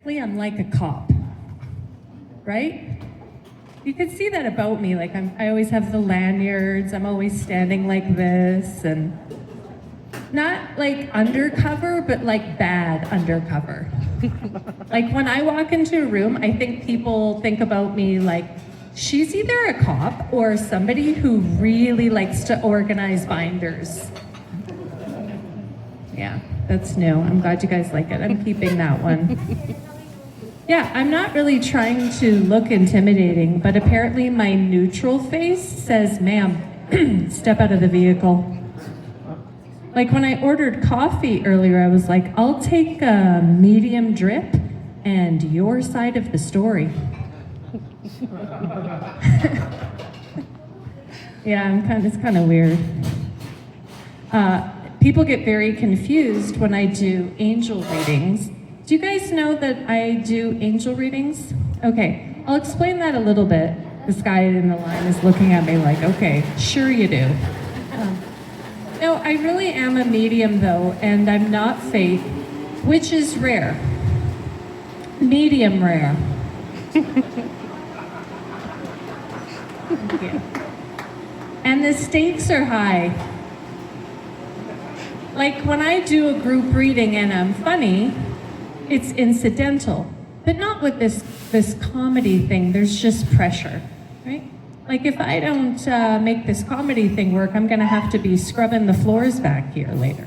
I'm like a cop, right? You can see that about me. Like I always have the lanyards. I'm always standing like this, and not like undercover, but like bad undercover. Like when I walk into a room, I think people think about me like she's either a cop or somebody who really likes to organize binders. Yeah, that's new. I'm glad you guys like it. I'm keeping that one. Yeah, I'm not really trying to look intimidating, but apparently my neutral face says, ma'am, step out of the vehicle. Like when I ordered coffee earlier, I was like, I'll take a medium drip and your side of the story. Yeah, it's kind of weird. People get very confused when I do angel readings. Do you guys know that I do angel readings? Okay, I'll explain that a little bit. This guy in the line is looking at me like, okay, sure you do. No, I really am a medium though, and I'm not fake, which is rare. Medium rare. Yeah. And the stakes are high. Like when I do a group reading and I'm funny, it's incidental, but not with this comedy thing. There's just pressure, right? Like if I don't make this comedy thing work, I'm gonna have to be scrubbing the floors back here later.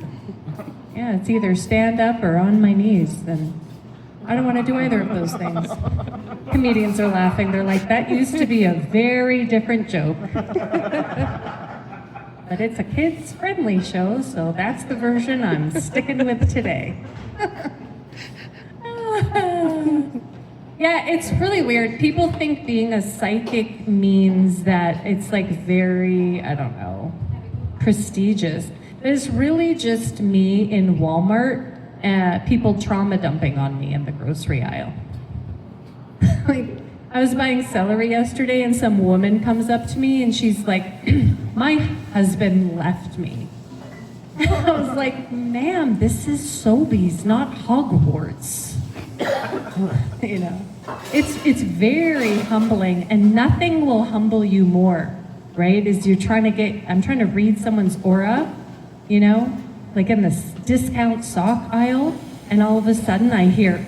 Yeah, it's either stand up or on my knees, and I don't want to do either of those things. Comedians are laughing. They're like, that used to be a very different joke. But it's a kids-friendly show, so that's the version I'm sticking with today. Yeah, it's really weird. People think being a psychic means that it's like very, I don't know, prestigious. But it's really just me in Walmart, people trauma dumping on me in the grocery aisle. Like, I was buying celery yesterday and some woman comes up to me and she's like, my husband left me. I was like, ma'am, this is Sobeys, not Hogwarts. You know, it's very humbling, and nothing will humble you more, right? Is I'm trying to read someone's aura, you know, like in this discount sock aisle, and all of a sudden I hear,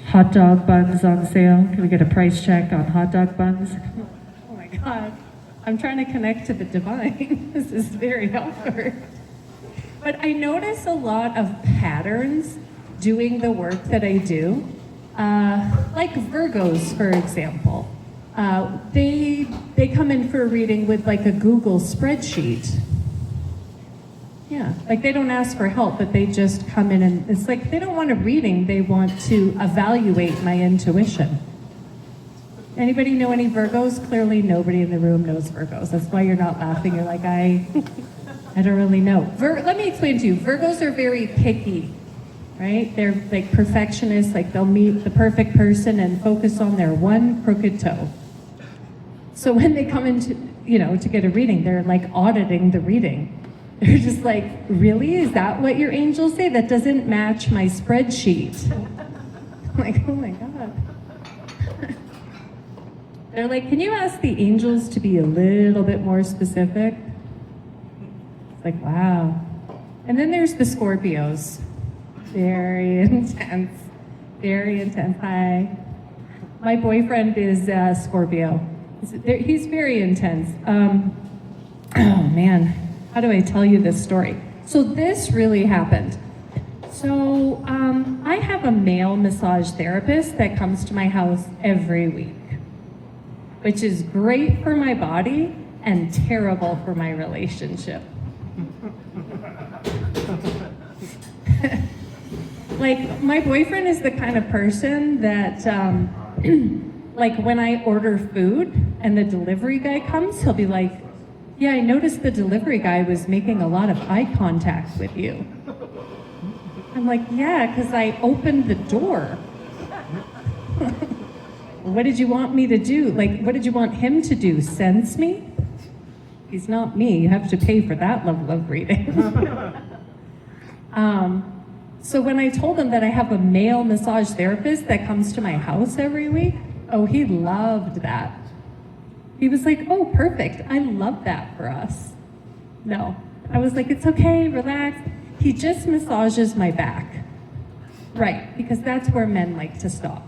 hot dog buns on sale. Can we get a price check on hot dog buns? Oh my God, I'm trying to connect to the divine. This is very awkward. But I notice a lot of patterns doing the work that I do. Like Virgos, for example. They come in for a reading with like a Google spreadsheet. Yeah, like they don't ask for help, but they just come in and it's like they don't want a reading, they want to evaluate my intuition. Anybody know any Virgos? Clearly nobody in the room knows Virgos. That's why you're not laughing. You're like, I don't really know. Let me explain to you. Virgos are very picky, right? They're like perfectionists, like they'll meet the perfect person and focus on their one crooked toe. So when they come into, to get a reading, they're like auditing the reading. They're just like, really? Is that what your angels say? That doesn't match my spreadsheet. I'm like, oh my God. They're like, can you ask the angels to be a little bit more specific? It's like, wow. And then there's the Scorpios. Very intense. Very intense. Hi. My boyfriend is Scorpio. He's very intense. Oh man, how do I tell you this story? So this really happened. So I have a male massage therapist that comes to my house every week, which is great for my body and terrible for my relationship. Like, my boyfriend is the kind of person that, like, when I order food and the delivery guy comes, he'll be like, yeah, I noticed the delivery guy was making a lot of eye contact with you. I'm like, yeah, because I opened the door. What did you want me to do? Like, what did you want him to do? Sense me? He's not me. You have to pay for that level of reading. So when I told him that I have a male massage therapist that comes to my house every week, oh, he loved that. He was like, oh, perfect. I love that for us. No, I was like, it's okay, relax. He just massages my back. Right, because that's where men like to stop.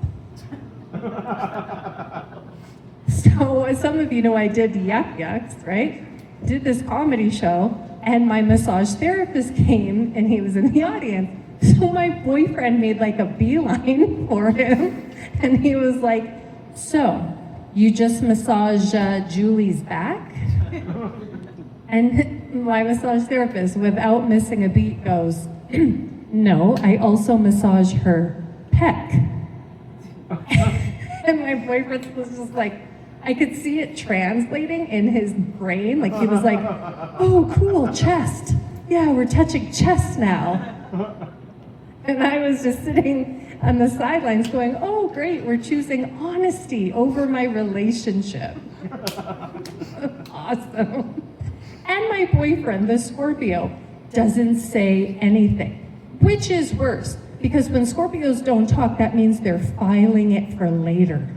So as some of you know, I did Yuck Yucks, right? Did this comedy show, and my massage therapist came, and he was in the audience. So my boyfriend made like a beeline for him, and he was like, so, you just massage Julie's back? And my massage therapist, without missing a beat, goes, no, I also massage her pec. And my boyfriend was just like, I could see it translating in his brain. Like he was like, oh, cool, chest. Yeah, we're touching chest now. And I was just sitting on the sidelines going, oh, great, we're choosing honesty over my relationship. Awesome. And my boyfriend, the Scorpio, doesn't say anything, which is worse, because when Scorpios don't talk, that means they're filing it for later.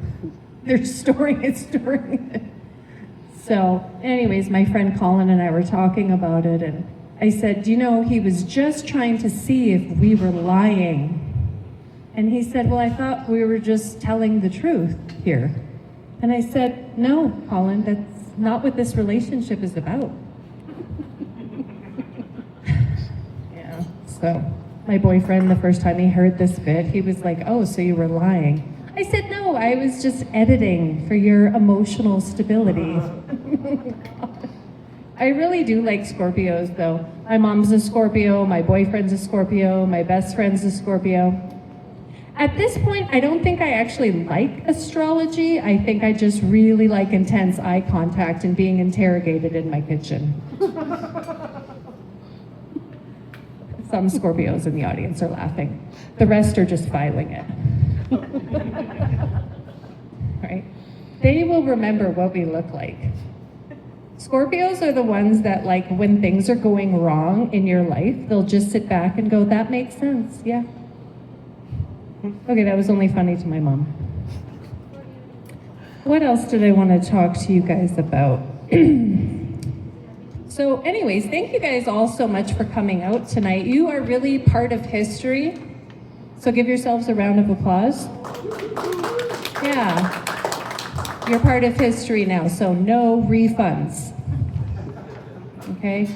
They're storing it. So anyways, my friend Colin and I were talking about it, and I said, you know, he was just trying to see if we were lying. And he said, well, I thought we were just telling the truth here. And I said, no, Colin, that's not what this relationship is about. Yeah, so my boyfriend, the first time he heard this bit, he was like, oh, so you were lying. I said, no, I was just editing for your emotional stability. I really do like Scorpios, though. My mom's a Scorpio, my boyfriend's a Scorpio, my best friend's a Scorpio. At this point, I don't think I actually like astrology. I think I just really like intense eye contact and being interrogated in my kitchen. Some Scorpios in the audience are laughing. The rest are just filing it. Right? They will remember what we look like. Scorpios are the ones that, like, when things are going wrong in your life, they'll just sit back and go, that makes sense, yeah. Okay, that was only funny to my mom. What else did I want to talk to you guys about? So anyways, thank you guys all so much for coming out tonight. You are really part of history. So give yourselves a round of applause. Yeah. You're part of history now, so no refunds. Okay?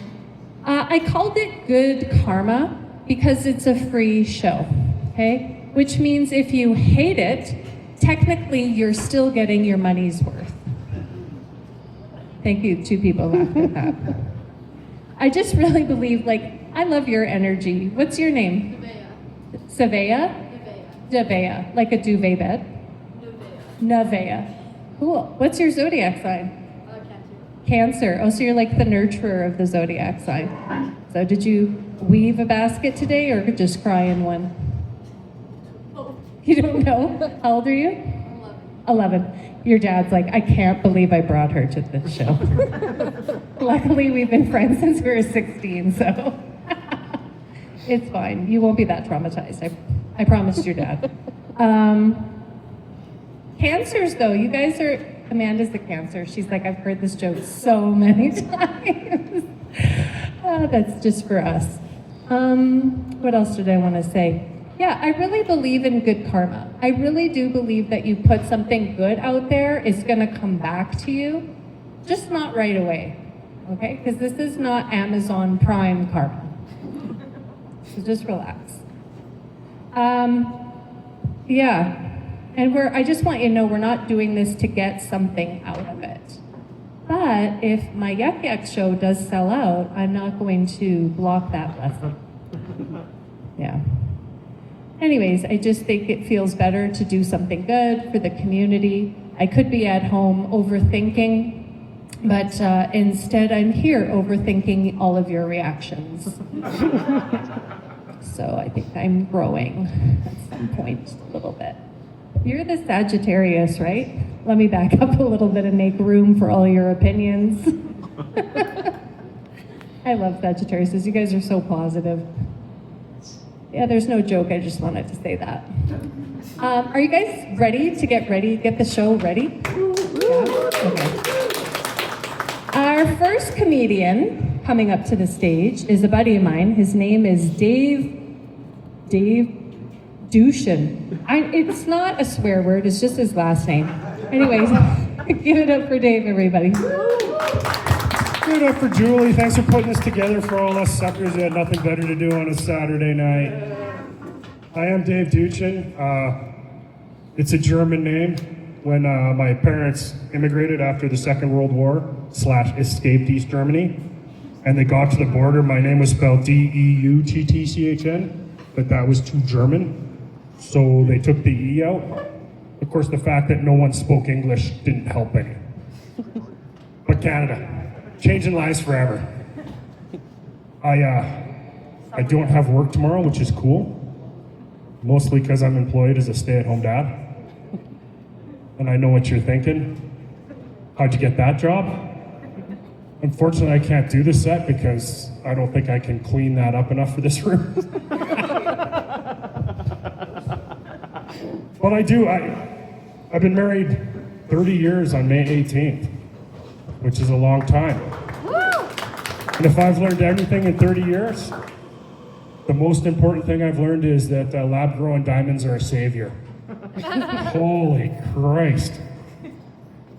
I called it Good Karma because it's a free show, okay? Which means if you hate it, technically you're still getting your money's worth. Thank you, 2 people laughed at that. I just really believe, like, I love your energy. What's your name? Savea? Devea. Like a duvet bed? Nevea. Cool. What's your zodiac sign? Cancer. Oh, so you're like the nurturer of the zodiac sign. So did you weave a basket today or just cry in one? You don't know? How old are you? 11. Your dad's like, I can't believe I brought her to this show. Luckily, we've been friends since we were 16, so it's fine. You won't be that traumatized. I promised your dad. Cancers, though, you guys are, Amanda's the Cancer. She's like, I've heard this joke so many times. That's just for us. What else did I want to say? Yeah, I really believe in good karma. I really do believe that you put something good out there, it's going to come back to you, just not right away, okay? Because this is not Amazon Prime karma. So just relax. Yeah. And I just want you to know we're not doing this to get something out of it. But if my Yuck Yuck show does sell out, I'm not going to block that blessing. Yeah. Anyways, I just think it feels better to do something good for the community. I could be at home overthinking, but instead I'm here overthinking all of your reactions. So I think I'm growing at some point a little bit. You're the Sagittarius, right? Let me back up a little bit and make room for all your opinions. I love Sagittarius. You guys are so positive. Yeah, there's no joke. I just wanted to say that. Are you guys ready to get the show ready? Yeah? Okay. Our first comedian coming up to the stage is a buddy of mine. His name is Dave Dushin. It's not a swear word, it's just his last name. Anyways, give it up for Dave, everybody. Give it up for Julie. Thanks for putting this together for all us suckers who had nothing better to do on a Saturday night. I am Dave Dushin. It's a German name. When my parents immigrated after the Second World War / escaped East Germany, and they got to the border, my name was spelled Deuttchen, but that was too German, so they took the E out. Of course, the fact that no one spoke English didn't help any. But Canada, changing lives forever. I don't have work tomorrow, which is cool, mostly because I'm employed as a stay-at-home dad. And I know what you're thinking. How'd you get that job? Unfortunately, I can't do the set because I don't think I can clean that up enough for this room. But I do. I've been married 30 years on May 18th, which is a long time. And if I've learned anything in 30 years, the most important thing I've learned is that lab-grown diamonds are a savior. Holy Christ.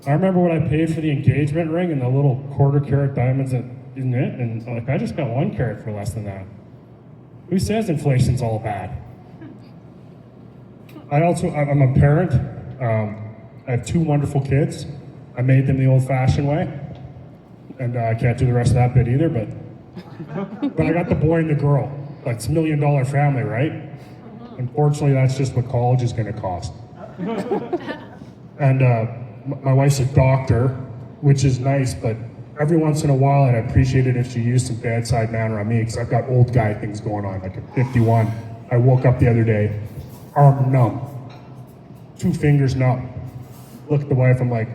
I remember when I paid for the engagement ring and the little quarter-carat diamonds in it, and I just got 1 carat for less than that. Who says inflation's all bad? I'm a parent. I have 2 wonderful kids. I made them the old-fashioned way, and I can't do the rest of that bit either, but I got the boy and the girl. That's $1 million family, right? Unfortunately, that's just what college is going to cost. And my wife's a doctor, which is nice, but every once in a while I'd appreciate it if she used some bedside manner on me, because I've got old guy things going on. Like at 51, I woke up the other day, arm numb, 2 fingers numb. Look at the wife, I'm like,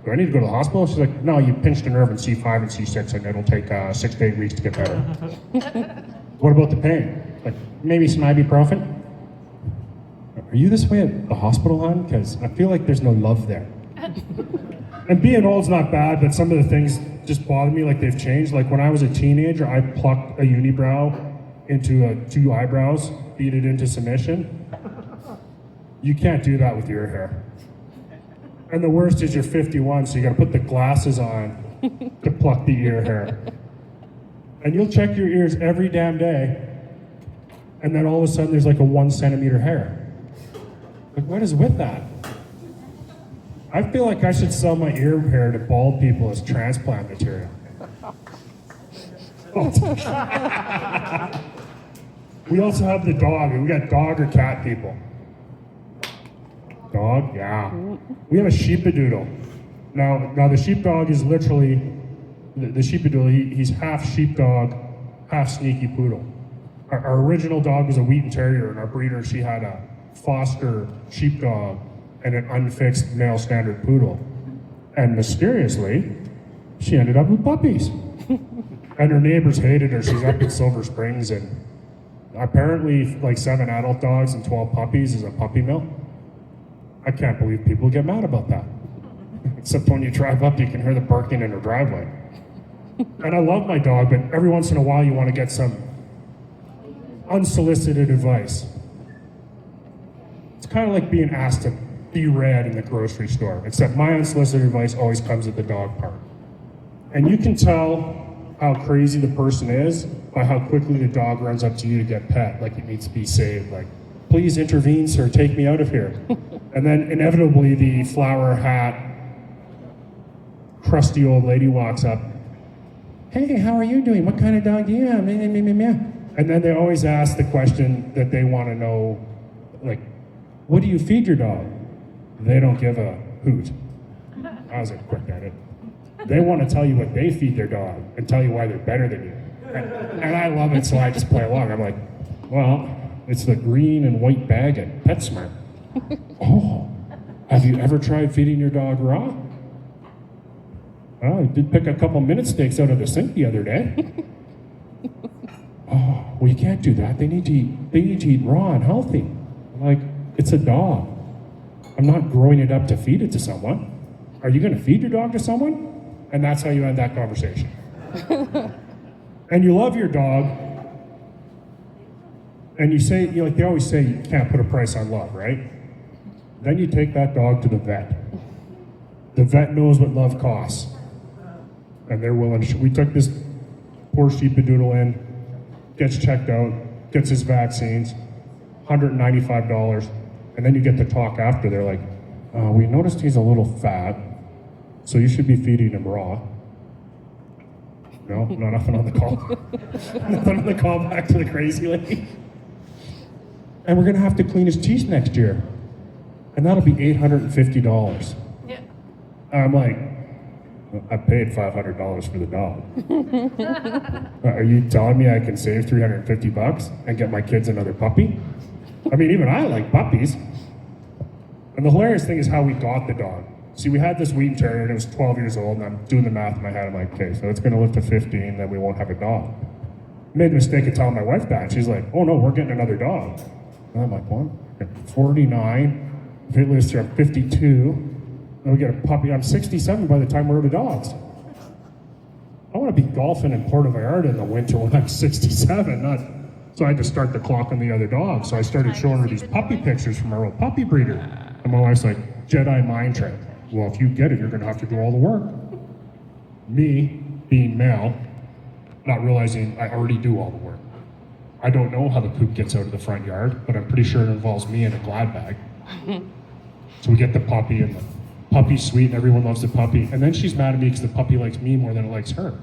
do I need to go to the hospital? She's like, no, you pinched a nerve in C5 and C6 and it'll take 6 to 8 weeks to get better. What about the pain? Like, maybe some ibuprofen? Are you this way at the hospital, hon? Because I feel like there's no love there. And being old's not bad, but some of the things just bother me, like they've changed. Like when I was a teenager, I plucked a unibrow into 2 eyebrows, beat it into submission. You can't do that with your hair. And the worst is you're 51, so you gotta put the glasses on to pluck the ear hair. And you'll check your ears every damn day, and then all of a sudden there's like a 1 centimeter hair. Like, what is with that? I feel like I should sell my ear hair to bald people as transplant material. We also have the dog. We got dog or cat people. Dog? Yeah. We have a sheepadoodle. Now the sheepdog is literally, the sheepadoodle, he's half sheepdog, half sneaky poodle. Our original dog was a Wheaten Terrier, and our breeder, she had a foster sheepdog and an unfixed male standard poodle. And mysteriously, she ended up with puppies. And her neighbors hated her. She's up in Silver Springs, and apparently like 7 adult dogs and 12 puppies is a puppy mill. I can't believe people get mad about that. Except when you drive up, you can hear the barking in her driveway. And I love my dog, but every once in a while you want to get some unsolicited advice. It's kind of like being asked to be read in the grocery store, except my unsolicited advice always comes at the dog park. And you can tell how crazy the person is by how quickly the dog runs up to you to get pet, like it needs to be saved, like, please intervene, sir, take me out of here. And then inevitably the flower hat, crusty old lady walks up. Hey, how are you doing? What kind of dog do you have? And then they always ask the question that they want to know, like, what do you feed your dog? They don't give a hoot. I was quick at it. They want to tell you what they feed their dog and tell you why they're better than you. And I love it, so I just play along. I'm like, well, it's the green and white bag at PetSmart. Oh, have you ever tried feeding your dog raw? Oh, I did pick a couple minute steaks out of the sink the other day. Oh, well, you can't do that. They need to eat raw and healthy. I'm like, it's a dog. I'm not growing it up to feed it to someone. Are you going to feed your dog to someone? And that's how you end that conversation. And you love your dog, and you say, like they always say, you can't put a price on love, right? Then you take that dog to the vet. The vet knows what love costs, and they're willing to. We took this poor sheepadoodle in, gets checked out, gets his vaccines, $195, and then you get to talk after. They're like, we noticed he's a little fat, so you should be feeding him raw. No, nothing on the call. Nothing on the call back to the crazy lady. And we're gonna have to clean his teeth next year, and that'll be $850. Yeah. I'm like, I paid $500 for the dog. Are you telling me I can save $350 and get my kids another puppy? I mean, even I like puppies. And the hilarious thing is how we got the dog. See, we had this Wheaton Terrier, and it was 12 years old, and I'm doing the math in my head. I'm like, okay, so it's going to live to 15, then we won't have a dog. I made the mistake of telling my wife that, and she's like, oh no, we're getting another dog. And I'm like, what? 49, if it lives to 52, then we get a puppy. I'm 67 by the time we're out of dogs. I want to be golfing in Puerto Vallarta in the winter when I'm 67, not... So I had to start the clock on the other dog. So I started showing her these puppy pictures from our old puppy breeder. And my wife's like, Jedi mind trick. Well, if you get it, you're gonna have to do all the work. Me, being male, not realizing I already do all the work. I don't know how the poop gets out of the front yard, but I'm pretty sure it involves me in a glad bag. So we get the puppy, and the puppy's sweet, and everyone loves the puppy. And then she's mad at me because the puppy likes me more than it likes her.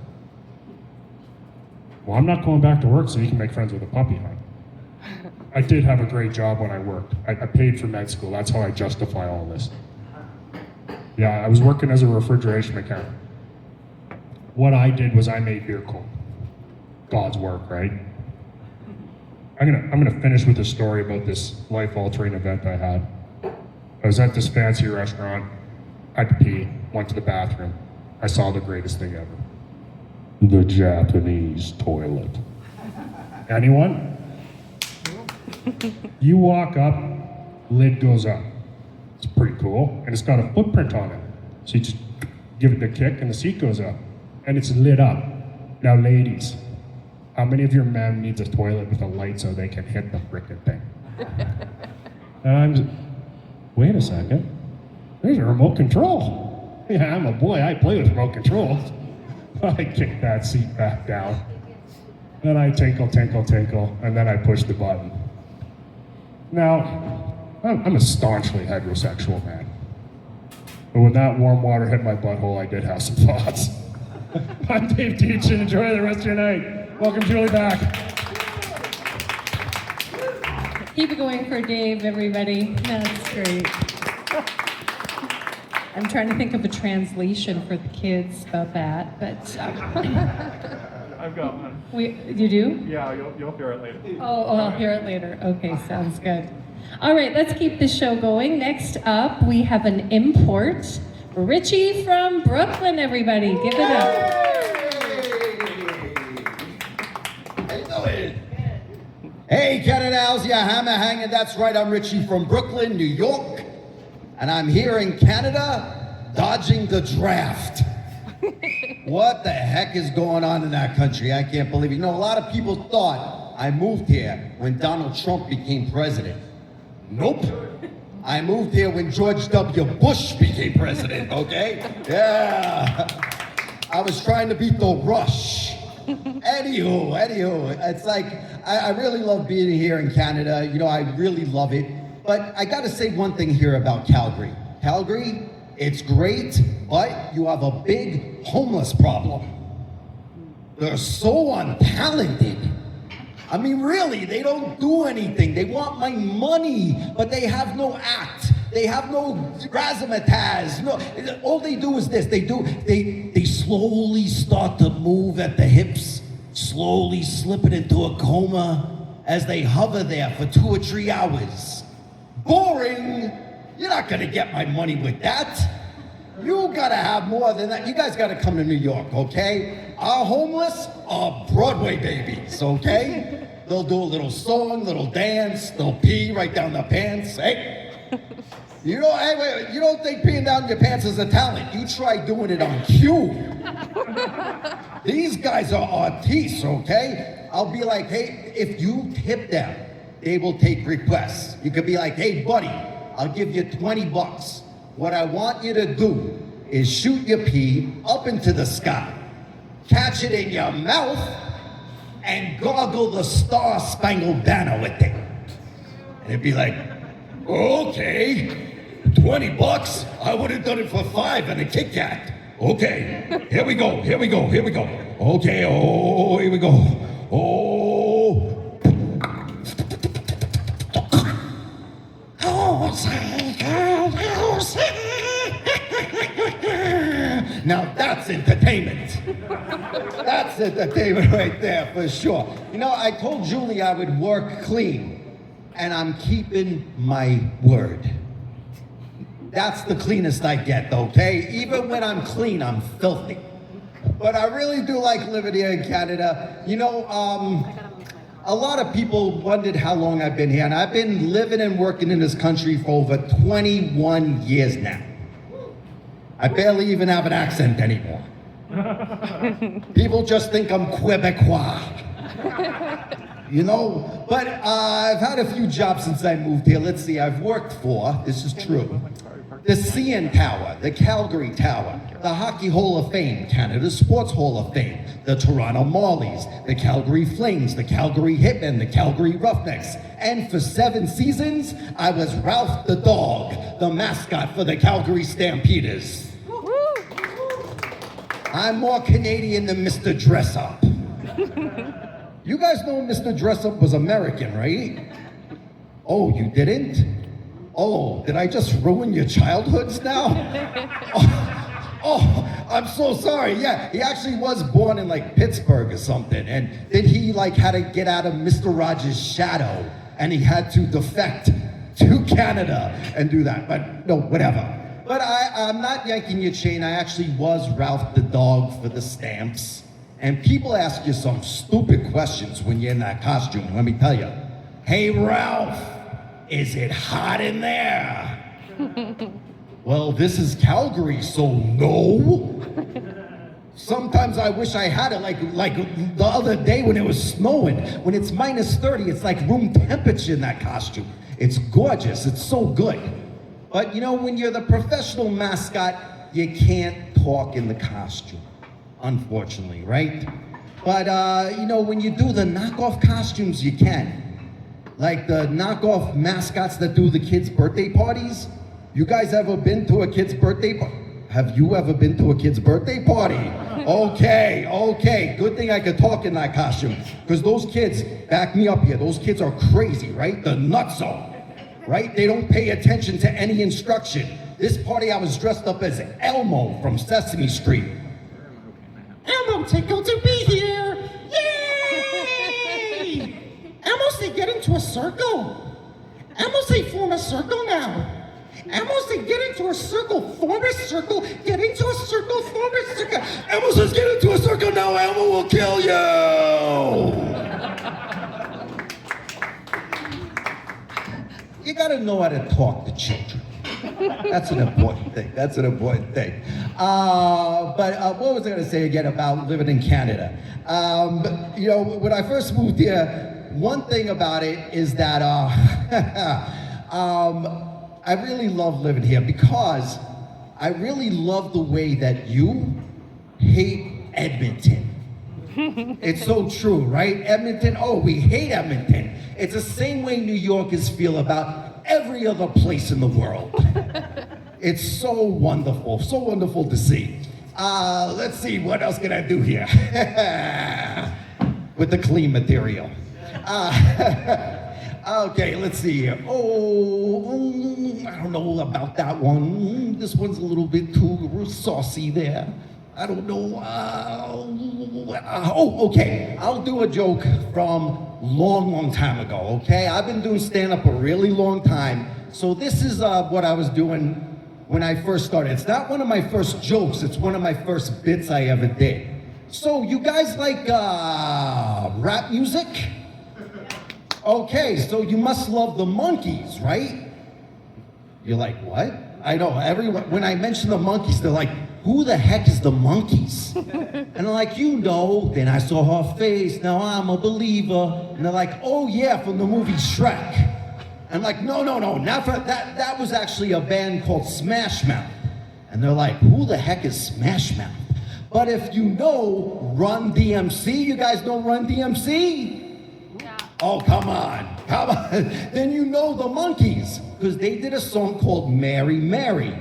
Well, I'm not going back to work so you can make friends with a puppy, huh? I did have a great job when I worked. I paid for med school. That's how I justify all this. Yeah, I was working as a refrigeration mechanic. What I did was I made beer cold. God's work, right? I'm gonna finish with a story about this life-altering event I had. I was at this fancy restaurant, had to pee, went to the bathroom. I saw the greatest thing ever. The Japanese toilet. Anyone? You walk up, lid goes up. It's pretty cool, and it's got a footprint on it. So you just give it a kick, and the seat goes up, and it's lit up. Now, ladies, how many of your men needs a toilet with a light so they can hit the frickin' thing? And I'm just, wait a second, there's a remote control. Yeah, I'm a boy, I play with remote controls. I kick that seat back down. Then I tinkle, tinkle, tinkle, and then I push the button. Now, I'm a staunchly heterosexual man. But when that warm water hit my butthole, I did have some thoughts. I'm Dave Teachin. Enjoy the rest of your night. Welcome Julie back. Keep it going for Dave, everybody. That's great. I'm trying to think of a translation for the kids about that, but I've got one. you do? Yeah, you'll hear it later. Oh, I'll hear it later. Okay, sounds good. All right, let's keep the show going. Next up, we have an import. Richie from Brooklyn, everybody. Give it up. How you doing? Hey, Canada, how's your hammer hanging? That's right, I'm Richie from Brooklyn, New York. And I'm here in Canada, dodging the draft. What the heck is going on in that country? I can't believe it. You know, a lot of people thought I moved here when Donald Trump became president. Nope. I moved here when George W. Bush became president, okay? Yeah. I was trying to beat the rush. Anywho, it's like, I really love being here in Canada. You know, I really love it. But I gotta say one thing here about Calgary. Calgary, it's great, but you have a big homeless problem. They're so untalented. I mean, really, they don't do anything. They want my money, but they have no act. They have no razzmatazz. No, all they do is this. They slowly start to move at the hips, slowly slipping into a coma as they hover there for 2 or 3 hours. Boring. You're not gonna get my money with that. You gotta have more than that. You guys gotta come to New York, okay? Our homeless are Broadway babies, okay? They'll do a little song, little dance, they'll pee right down the pants. Hey, you know, hey, wait, you don't think peeing down your pants is a talent. You try doing it on cue. These guys are artistes, okay? I'll be like, hey, if you tip them, they will take requests. You could be like, hey, buddy, I'll give you 20 bucks. What I want you to do is shoot your pee up into the sky, catch it in your mouth, and gargle the Star-Spangled Banner with it. And it'd be like, okay, 20 bucks? I would have done it for 5 and a Kit Kat. Okay, here we go, here we go, here we go. Okay, oh, here we go. Oh. Now that's entertainment. That's entertainment right there for sure. You know, I told Julie I would work clean, and I'm keeping my word. That's the cleanest I get, okay? Even when I'm clean, I'm filthy. But I really do like living here in Canada. You know, a lot of people wondered how long I've been here, and I've been living and working in this country for over 21 years now. I barely even have an accent anymore. People just think I'm Quebecois. You know, but I've had a few jobs since I moved here. Let's see, I've worked for, this is true, the CN Tower, the Calgary Tower, the Hockey Hall of Fame, Canada Sports Hall of Fame, the Toronto Marlies, the Calgary Flames, the Calgary Hitmen, the Calgary Roughnecks. And for 7 seasons, I was Ralph the Dog, the mascot for the Calgary Stampeders. I'm more Canadian than Mr. Dress Up. You guys know Mr. Dress Up was American, right? Oh, you didn't? Oh, did I just ruin your childhoods now? Oh, I'm so sorry. Yeah, he actually was born in like Pittsburgh or something. And then he like had to get out of Mr. Rogers' shadow and he had to defect to Canada and do that. But no, whatever. But I'm not yanking your chain. I actually was Ralph the Dog for the stamps. And people ask you some stupid questions when you're in that costume, let me tell you. Hey, Ralph, is it hot in there? Well, this is Calgary, so no. Sometimes I wish I had it like the other day when it was snowing. When it's minus 30, it's like room temperature in that costume. It's gorgeous, it's so good. But you know, when you're the professional mascot, you can't talk in the costume. Unfortunately, right? But, you know, when you do the knockoff costumes, you can. Like the knockoff mascots that do the kids' birthday parties. You guys ever been to a kid's birthday party? Have you ever been to a kid's birthday party? Okay. Good thing I could talk in that costume. Because those kids, back me up here, those kids are crazy, right? The nutso, right? They don't pay attention to any instruction. This party I was dressed up as Elmo from Sesame Street. Elmo tickled to be here! Yay! Elmo say get into a circle. Elmo say form a circle now. Elmo say get into a circle, form a circle, get into a circle, form a circle. Elmo says get into a circle now, Elmo will kill you! You gotta know how to talk to children. That's an important thing. But what was I going to say again about living in Canada? You know, when I first moved here, one thing about it is that I really love living here because I really love the way that you hate Edmonton. It's so true, right? Edmonton, oh, we hate Edmonton. It's the same way New Yorkers feel about every other place in the world. It's so wonderful to see. Let's see, what else can I do here? With the clean material. Okay, let's see here. Oh, I don't know about that one. This one's a little bit too saucy there. I don't know. Okay. I'll do a joke from long time ago, okay? I've been doing stand-up a really long time. So this is what I was doing when I first started. It's not one of my first jokes. It's one of my first bits I ever did. So you guys like rap music? Okay, so you must love the Monkees, right? You're like, what? I know, everyone, when I mention the Monkees, they're like, who the heck is the Monkees? And I'm like, you know, then I saw her face, now I'm a believer. And they're like, oh yeah, from the movie Shrek. I'm like, no, not for that. That was actually a band called Smash Mouth. And they're like, who the heck is Smash Mouth? But if you know Run DMC, you guys know Run DMC? Yeah. Oh, come on. Then you know the Monkees, because they did a song called Mary Mary.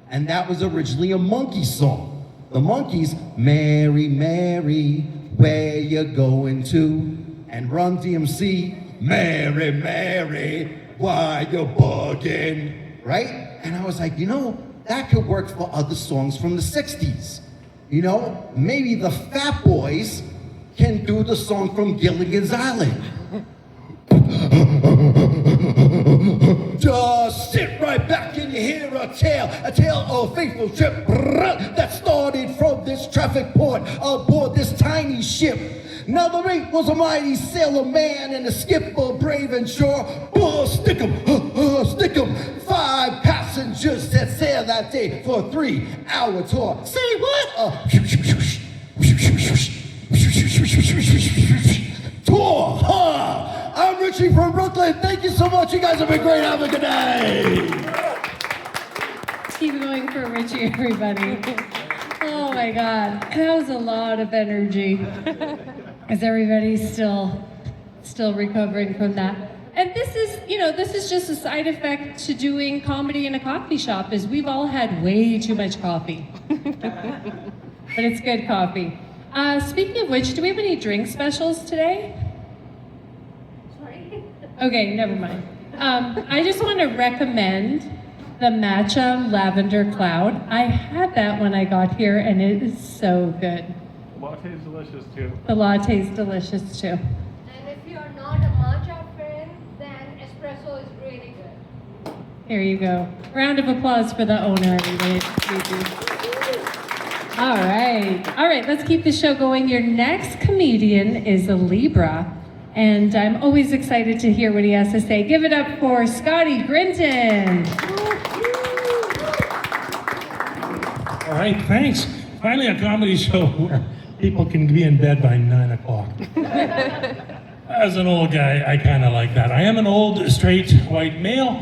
And that was originally a monkey song. The Monkees, Mary Mary, where you going to? And Run DMC, Mary Mary, why you bugging? Right? And I was like, you know, that could work for other songs from the 60s. You know, maybe the Fat Boys can do the song from Gilligan's Island. Just sit right back and you hear a tale of a faithful trip that started from this traffic port aboard this tiny ship. Now the mate was a mighty sailor man and the skipper brave and sure. Stick 'em. 5 passengers set sail that day for a 3-hour tour. Say what? Tour, huh? I'm Richie from Brooklyn. Thank you so much. You guys have been great. Have a good day. Keep going for Richie, everybody. Oh my God, that was a lot of energy. Is everybody still recovering from that? And this is just a side effect to doing comedy in a coffee shop, is we've all had way too much coffee. But it's good coffee. Speaking of which, do we have any drink specials today? Sorry. Okay, never mind. I just want to recommend the Matcha Lavender Cloud. I had that when I got here, and it is so good. Latte is delicious too. The latte's delicious too. And if you are not a matcha fan, then espresso is really good. Here you go. Round of applause for the owner, everybody. All right, let's keep the show going. Your next comedian is a Libra, and I'm always excited to hear what he has to say. Give it up for Scotty Grinton. All right, thanks. Finally, a comedy show where people can be in bed by 9 o'clock. As an old guy, I kind of like that. I am an old, straight, white male,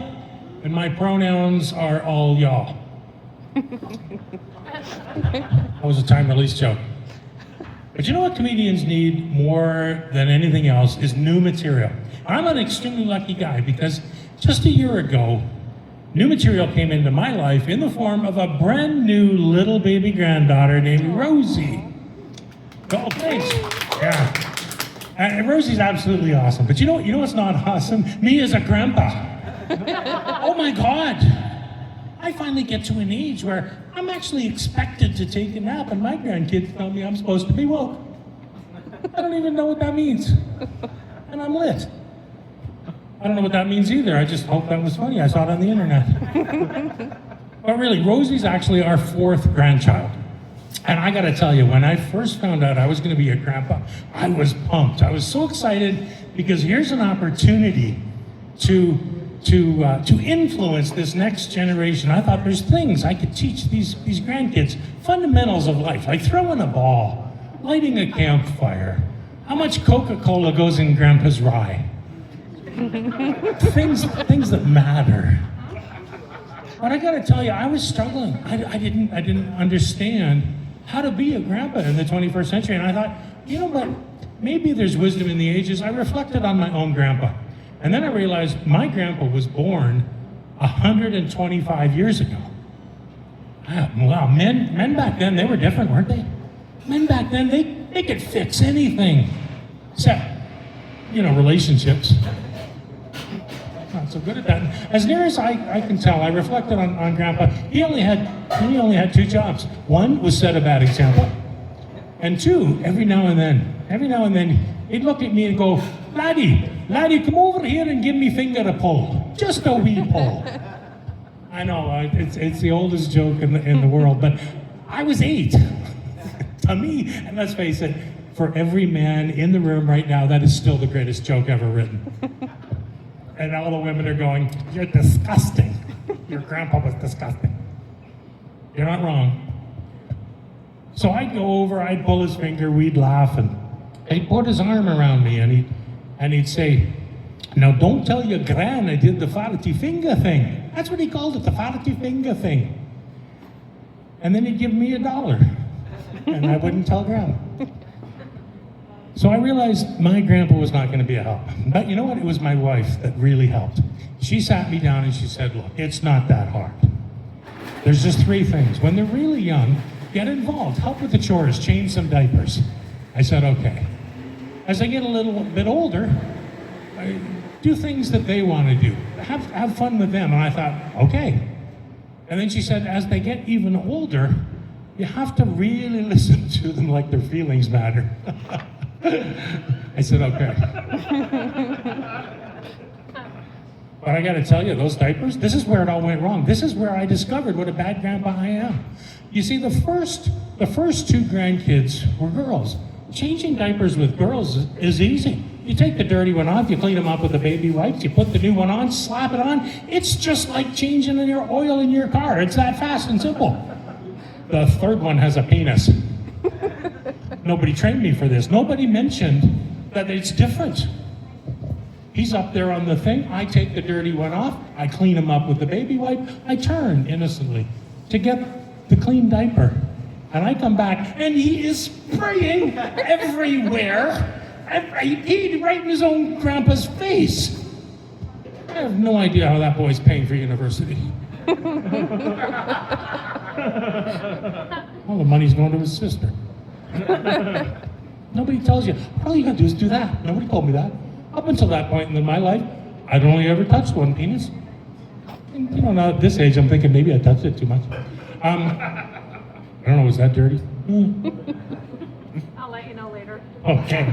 and my pronouns are all y'all. That was a time-release joke. But you know what comedians need more than anything else is new material. I'm an extremely lucky guy because just a year ago, new material came into my life in the form of a brand new little baby granddaughter named Rosie. Oh, thanks. Yeah. And Rosie's absolutely awesome. But you know what's not awesome? Me as a grandpa. Oh my God. I finally get to an age where I'm actually expected to take a nap, and my grandkids tell me I'm supposed to be woke. I don't even know what that means. And I'm lit. I don't know what that means either. I just hope that was funny. I saw it on the internet. But really, Rosie's actually our 4th grandchild. And I gotta tell you, when I first found out I was gonna be a grandpa, I was pumped. I was so excited because here's an opportunity to influence this next generation. I thought there's things I could teach these grandkids, fundamentals of life, like throwing a ball, lighting a campfire, how much Coca-Cola goes in Grandpa's rye. things that matter. But I gotta tell you, I was struggling. I didn't understand how to be a grandpa in the 21st century. And I thought, you know what? Maybe there's wisdom in the ages. I reflected on my own grandpa. And then I realized my grandpa was born 125 years ago. Wow, men back then, they were different, weren't they? Men back then, they could fix anything. Except, relationships. Not so good at that. As near as I can tell, I reflected on Grandpa. He only had 2 jobs. One was set a bad example, and 2, every now and then, he'd look at me and go, "Laddie, come over here and give me finger a pull, just a wee pull." I know it's the oldest joke in the world, but I was 8. To me, and let's face it, for every man in the room right now, that is still the greatest joke ever written. And all the women are going, you're disgusting. Your grandpa was disgusting. You're not wrong. So I'd go over, I'd pull his finger, we'd laugh, and he'd put his arm around me, and he'd say, now don't tell your gran I did the farty finger thing. That's what he called it, the farty finger thing. And then he'd give me $1, and I wouldn't tell gran. So I realized my grandpa was not going to be a help. But you know what? It was my wife that really helped. She sat me down and she said, look, it's not that hard. There's just 3 things. When they're really young, get involved. Help with the chores, change some diapers. I said, okay. As I get a little bit older, I do things that they want to do. Have fun with them. And I thought, okay. And then she said, as they get even older, you have to really listen to them like their feelings matter. I said, okay. But I gotta tell you, those diapers, this is where it all went wrong. This is where I discovered what a bad grandpa I am. You see, the first 2 grandkids were girls. Changing diapers with girls is easy. You take the dirty one off, you clean them up with the baby wipes, you put the new one on, slap it on. It's just like changing your oil in your car. It's that fast and simple. The 3rd one has a penis. Nobody trained me for this. Nobody mentioned that it's different. He's up there on the thing. I take the dirty one off. I clean him up with the baby wipe. I turn innocently to get the clean diaper. And I come back and he is spraying everywhere. He peed right in his own grandpa's face. I have no idea how that boy's paying for university. All the money's going to his sister. Nobody tells you, all you gotta do is do that. Nobody told me that. Up until that point in my life, I'd only ever touched one penis. And, you know, now at this age, I'm thinking maybe I touched it too much. I don't know, was that dirty? I'll let you know later. Okay.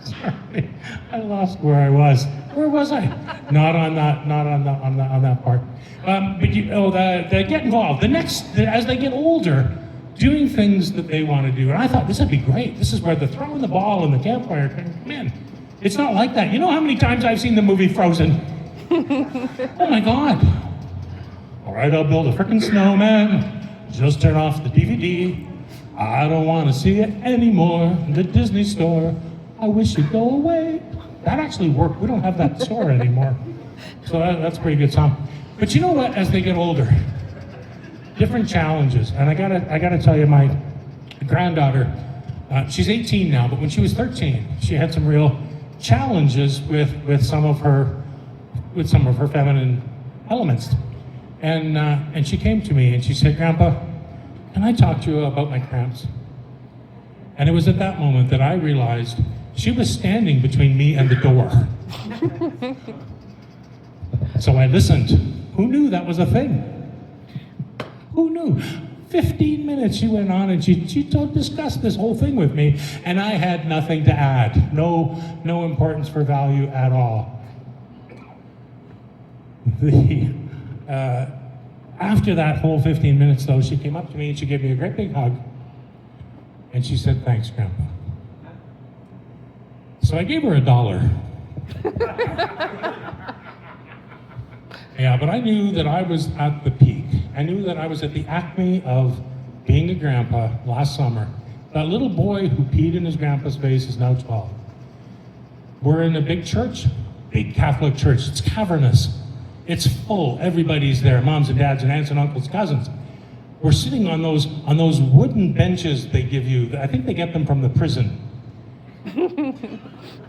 Sorry, I lost where I was. Where was I? Not on that part. But they get involved. As they get older, doing things that they want to do. And I thought this would be great. This is where they're throwing the ball and the campfire can come in. It's not like that. You know how many times I've seen the movie Frozen? Oh my God. All right, I'll build a frickin' snowman. Just turn off the DVD. I don't want to see it anymore. The Disney store. I wish you'd go away. That actually worked. We don't have that store anymore. So that's a pretty good song. But you know what? As they get older, different challenges. And I gotta tell you, my granddaughter, she's 18 now, but when she was 13, she had some real challenges with some of her feminine elements. And she came to me and she said, Grandpa, can I talk to you about my cramps? And it was at that moment that I realized she was standing between me and the door. So I listened. Who knew that was a thing? Who knew? 15 minutes she went on and she discussed this whole thing with me, and I had nothing to add. No importance for value at all. After that whole 15 minutes, though, she came up to me and she gave me a great big hug. And she said, thanks, Grandpa. So I gave her $1. Yeah, but I knew that I was at the peak. I knew that I was at the acme of being a grandpa last summer. That little boy who peed in his grandpa's face is now 12. We're in a big church, big Catholic church. It's cavernous. It's full. Everybody's there, moms and dads and aunts and uncles, cousins. We're sitting on those wooden benches they give you. I think they get them from the prison.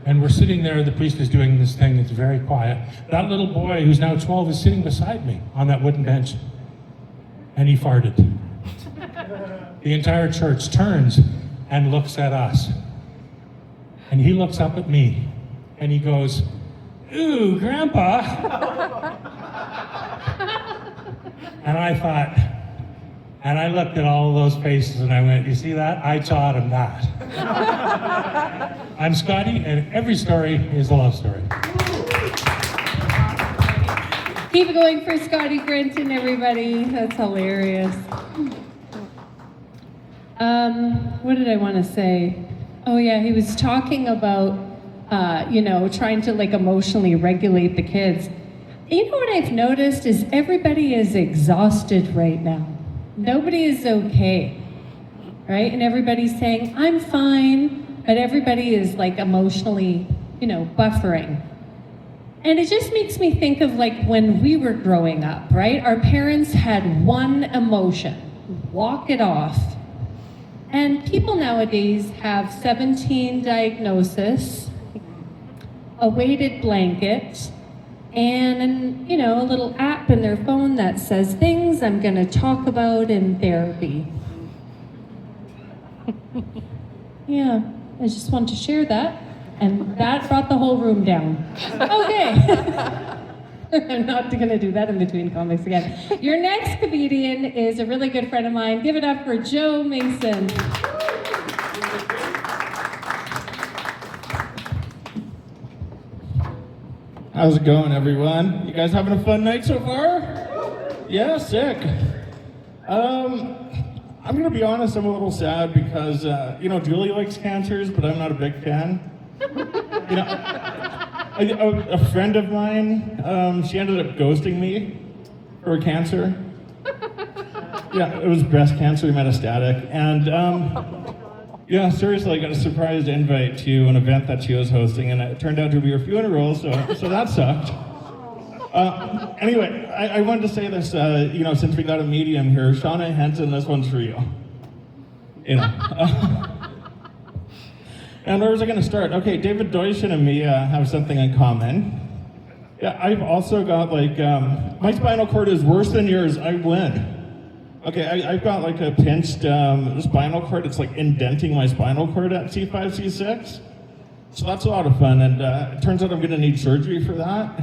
And we're sitting there, the priest is doing this thing that's very quiet. That little boy, who's now 12, is sitting beside me on that wooden bench. And he farted. The entire church turns and looks at us. And he looks up at me, and he goes, ooh, Grandpa. And I thought, and I looked at all of those faces and I went, you see that? I taught him that. I'm Scotty, and every story is a love story. Keep it going for Scotty Grenton, everybody. That's hilarious. What did I want to say? Oh yeah, he was talking about, trying to like emotionally regulate the kids. You know what I've noticed is everybody is exhausted right now. Nobody is okay, right? And everybody's saying, I'm fine, but everybody is like emotionally, buffering. And it just makes me think of like when we were growing up, right? Our parents had one emotion, walk it off. And people nowadays have 17 diagnoses, a weighted blanket, and a little app in their phone that says things I'm going to talk about in therapy. Yeah, I just want to share that, and that brought the whole room down. Okay. I'm not going to do that in between comics again. Your next comedian is a really good friend of mine. Give it up for Joe Mason. How's it going, everyone? You guys having a fun night so far? Yeah, sick. I'm gonna be honest, I'm a little sad because, Julie likes cancers, but I'm not a big fan. A friend of mine, she ended up ghosting me for cancer. Yeah, it was breast cancer, metastatic. And, seriously, I got a surprise invite to an event that she was hosting, and it turned out to be her funeral, so that sucked. Anyway, I wanted to say this, since we got a medium here, Shauna Henson, this one's for you. And where was I going to start? Okay, David Deutschen and me have something in common. Yeah, I've also got my spinal cord is worse than yours, I win. Okay, I've got like a pinched spinal cord. It's like indenting my spinal cord at C5, C6. So that's a lot of fun, and it turns out I'm gonna need surgery for that,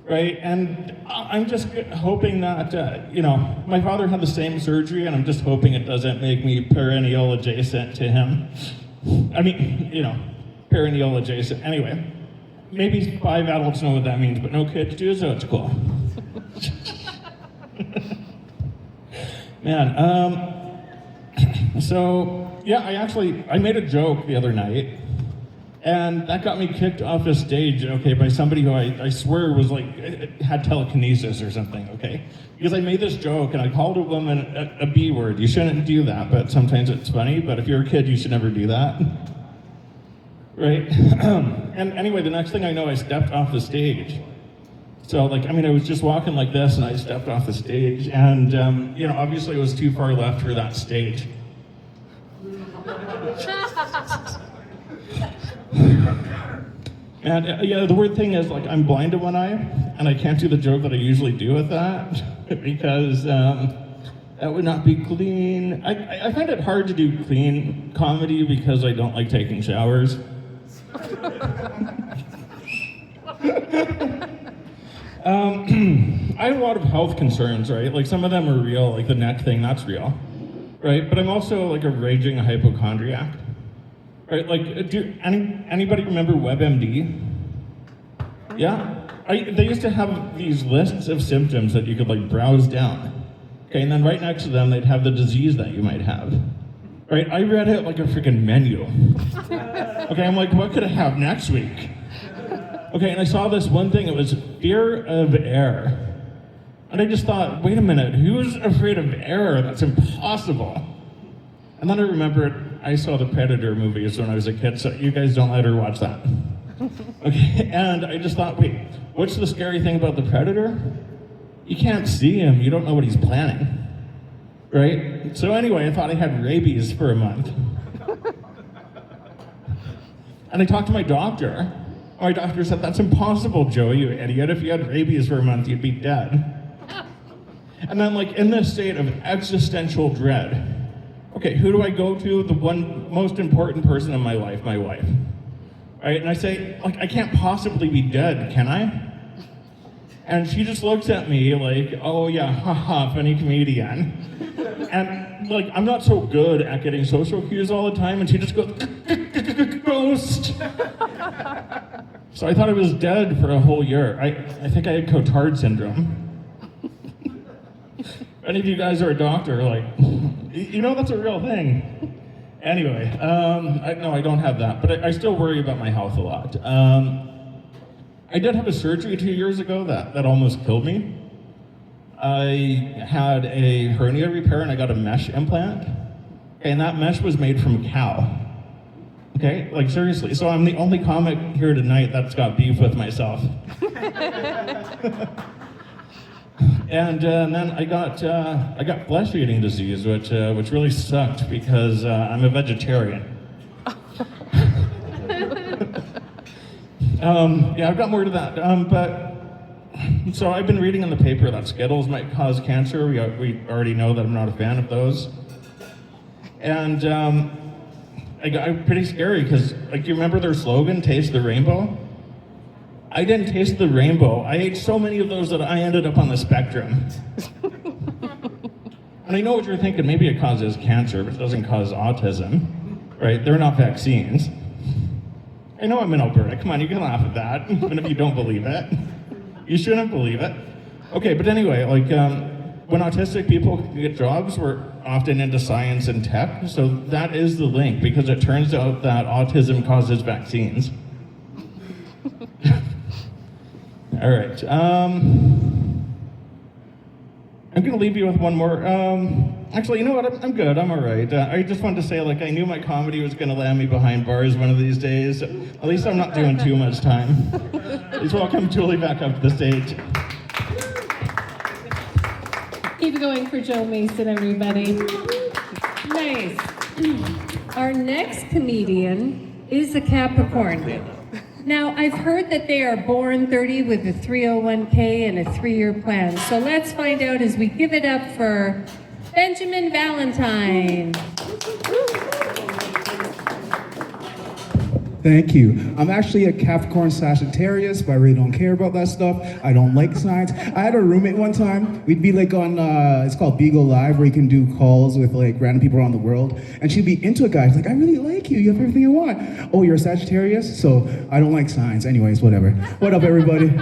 right? And I'm just hoping that, my father had the same surgery, and I'm just hoping it doesn't make me perineal adjacent to him. I mean, perineal adjacent. Anyway, maybe 5 adults know what that means, but no kids do, so it's cool. Man, I made a joke the other night, and that got me kicked off the stage, by somebody who I swear was had telekinesis or something, okay? Because I made this joke and I called a woman a B word. You shouldn't do that, but sometimes it's funny, but if you're a kid, you should never do that. Right? And anyway, the next thing I know, I stepped off the stage. So I was just walking like this and I stepped off the stage and, obviously it was too far left for that stage. And the weird thing is I'm blind to one eye and I can't do the joke that I usually do with that because that would not be clean. I find it hard to do clean comedy because I don't like taking showers. I have a lot of health concerns, right? Some of them are real, like the neck thing, that's real, right? But I'm also a raging hypochondriac, right? Do anybody remember WebMD? Yeah? They used to have these lists of symptoms that you could browse down, okay? And then right next to them, they'd have the disease that you might have, right? I read it like a freaking menu. Okay, I'm like, what could I have next week? Okay, and I saw this one thing, it was fear of air. And I just thought, wait a minute, who's afraid of air? That's impossible. And then I remembered I saw the Predator movies when I was a kid, so you guys don't let her watch that. Okay, and I just thought, wait, what's the scary thing about the Predator? You can't see him, you don't know what he's planning, right? So anyway, I thought I had rabies for a month. And I talked to my doctor. My doctor said, that's impossible, Joe, you idiot. If you had rabies for a month, you'd be dead. And then in this state of existential dread, okay, who do I go to? The one most important person in my life, my wife. Right? And I say, I can't possibly be dead, can I? And she just looks at me oh yeah, haha, funny comedian. And I'm not so good at getting social cues all the time, and she just goes, ghost. So I thought I was dead for a whole year. I think I had Cotard syndrome. any of you guys are a doctor, like, you know that's a real thing. Anyway, no, I don't have that, but I still worry about my health a lot. I did have a surgery 2 years ago that almost killed me. I had a hernia repair and I got a mesh implant. Okay, and that mesh was made from cow. Okay, like seriously. So I'm the only comic here tonight that's got beef with myself. And then I got flesh-eating disease, which really sucked because I'm a vegetarian. Yeah, I've got more to that. But so I've been reading in the paper that Skittles might cause cancer. We already know that I'm not a fan of those. And I'm pretty scary because, like, you remember their slogan, "Taste the Rainbow"? I didn't taste the rainbow. I ate so many of those that I ended up on the spectrum. And I know what you're thinking, maybe it causes cancer, but it doesn't cause autism, right? They're not vaccines. I know I'm in Alberta, come on, you can laugh at that, even if you don't believe it. You shouldn't believe it. Okay, but anyway, like, when autistic people get jobs, we're often into science and tech, so that is the link, because it turns out that autism causes vaccines. All right. I'm going to leave you with one more. Actually, you know what? I'm good. I'm all right. I just wanted to say, like, I knew my comedy was going to land me behind bars one of these days. At least I'm not doing too much time. Please welcome Julie back up to the stage. Keep it going for Joe Mason, everybody. Nice. Our next comedian is a Capricorn. Now, I've heard that they are born 30 with a 301k and a 3-year plan. So let's find out as we give it up for Benjamin Valentine. Thank you. I'm actually a Capricorn Sagittarius, but I really don't care about that stuff. I don't like signs. I had a roommate one time. We'd be like on, it's called Beagle Live, where you can do calls with like random people around the world. And she'd be into a guy. She's like, I really like you. You have everything you want. Oh, you're a Sagittarius? So I don't like signs. Anyways, whatever. What up, everybody?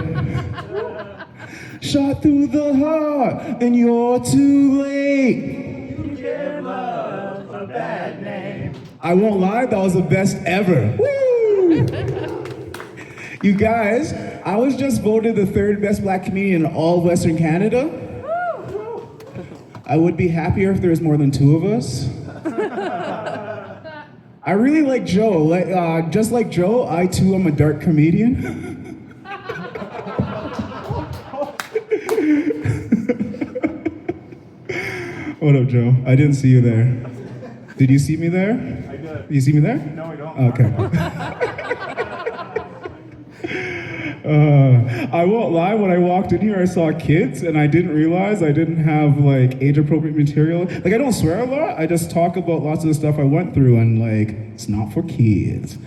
Shot through the heart, and you're too late. You gave love a bad name. I won't lie, that was the best ever. Woo! You guys, I was just voted the 3rd best black comedian in all of Western Canada. I would be happier if there was more than 2 of us. I really like Joe. Just like Joe, I too am a dark comedian. What up, Joe? I didn't see you there. Did you see me there? I did. You see me there? No, I don't. Okay. I won't lie, when I walked in here, I saw kids, and I didn't realize I didn't have, like, age-appropriate material. Like, I don't swear a lot, I just talk about lots of the stuff I went through, and, like, it's not for kids.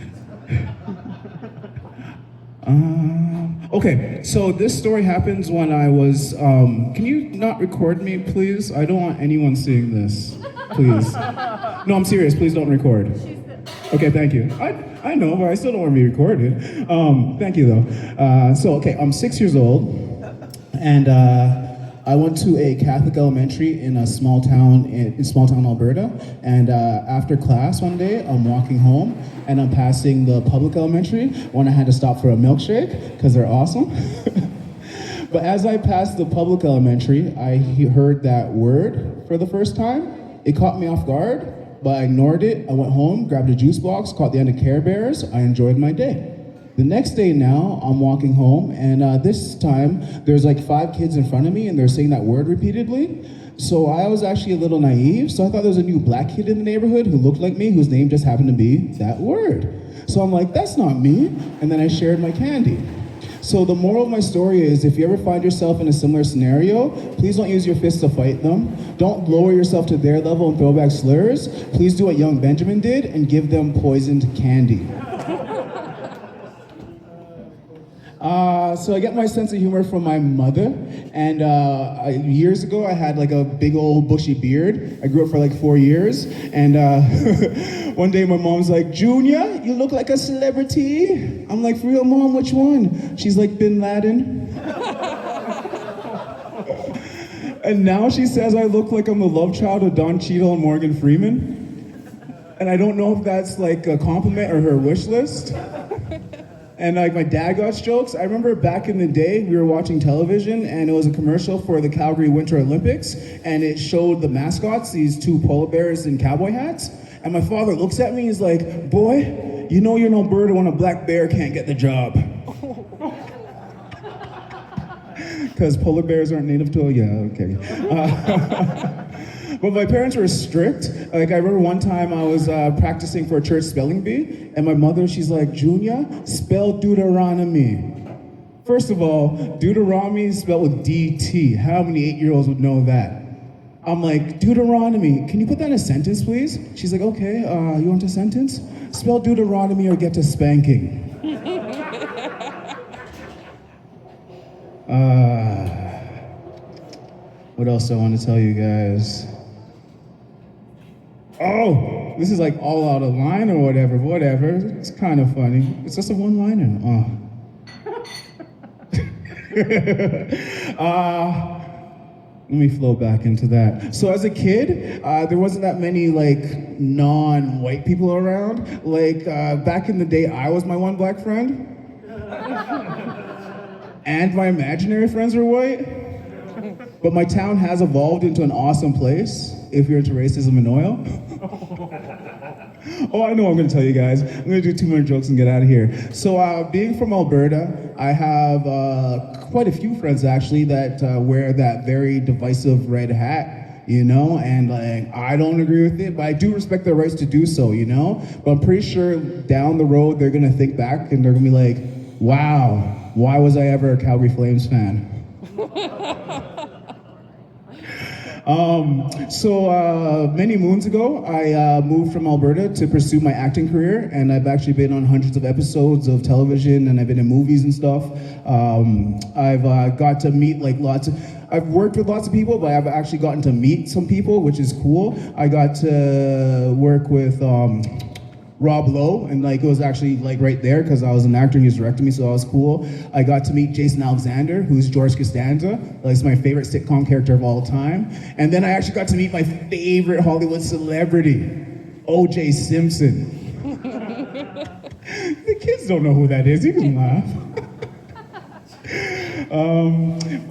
Okay, so this story happens when I was, can you not record me, please? I don't want anyone seeing this, please. No, I'm serious, please don't record. Okay, thank you. I know, but I still don't want to be recorded. Thank you, though. Okay, I'm 6 years old, and I went to a Catholic elementary in a small town in Alberta. And after class one day, I'm walking home, and I'm passing the public elementary when I had to stop for a milkshake because they're awesome. But as I passed the public elementary, I heard that word for the first time. It caught me off guard. But I ignored it. I went home, grabbed a juice box, caught the end of Care Bears. I enjoyed my day. The next day now, I'm walking home, and this time, there's like 5 kids in front of me, and they're saying that word repeatedly. So I was actually a little naive, so I thought there was a new black kid in the neighborhood who looked like me, whose name just happened to be that word. So I'm like, that's not me, and then I shared my candy. So the moral of my story is, if you ever find yourself in a similar scenario, please don't use your fists to fight them. Don't lower yourself to their level and throw back slurs. Please do what young Benjamin did and give them poisoned candy. So I get my sense of humor from my mother, and years ago I had like a big old bushy beard. I grew up for like 4 years, and one day my mom's like, Junior, you look like a celebrity. I'm like, for real, Mom, which one? She's like, Bin Laden. And now she says I look like I'm the love child of Don Cheadle and Morgan Freeman. And I don't know if that's like a compliment or her wish list. And like my dad got jokes. I remember back in the day, we were watching television and it was a commercial for the Calgary Winter Olympics. And it showed the mascots, these two polar bears in cowboy hats. And my father looks at me, he's like, boy, you know you're no bird when a black bear can't get the job. Because polar bears aren't native to, okay. But my parents were strict. Like I remember one time I was practicing for a church spelling bee, and my mother, she's like, Junior, spell Deuteronomy. First of all, Deuteronomy is spelled with DT. How many 8-year-olds would know that? I'm like, Deuteronomy, can you put that in a sentence, please? She's like, okay, you want a sentence? Spell Deuteronomy or get to spanking. What else do I want to tell you guys? Oh, this is like all out of line or whatever. It's kind of funny. It's just a one-liner. Let me flow back into that. So as a kid, there wasn't that many like non-white people around. Like back in the day, I was my one black friend. And my imaginary friends were white. But my town has evolved into an awesome place, if you're into racism and oil. Oh, I know what I'm gonna tell you guys. I'm gonna do 2 more jokes and get out of here. So being from Alberta, I have quite a few friends actually that wear that very divisive red hat, you know, and like, I don't agree with it, but I do respect their rights to do so, you know? But I'm pretty sure down the road, they're gonna think back and they're gonna be like, wow, why was I ever a Calgary Flames fan? So many moons ago, I moved from Alberta to pursue my acting career, and I've actually been on hundreds of episodes of television, and I've been in movies and stuff. I've got to meet like I've worked with lots of people, but I've actually gotten to meet some people, which is cool. I got to work with Rob Lowe, and like it was actually like right there because I was an actor and he was directing me, so that was cool. I got to meet Jason Alexander, who's George Costanza. That's my favorite sitcom character of all time. And then I actually got to meet my favorite Hollywood celebrity, O.J. Simpson. The kids don't know who that is. You can laugh.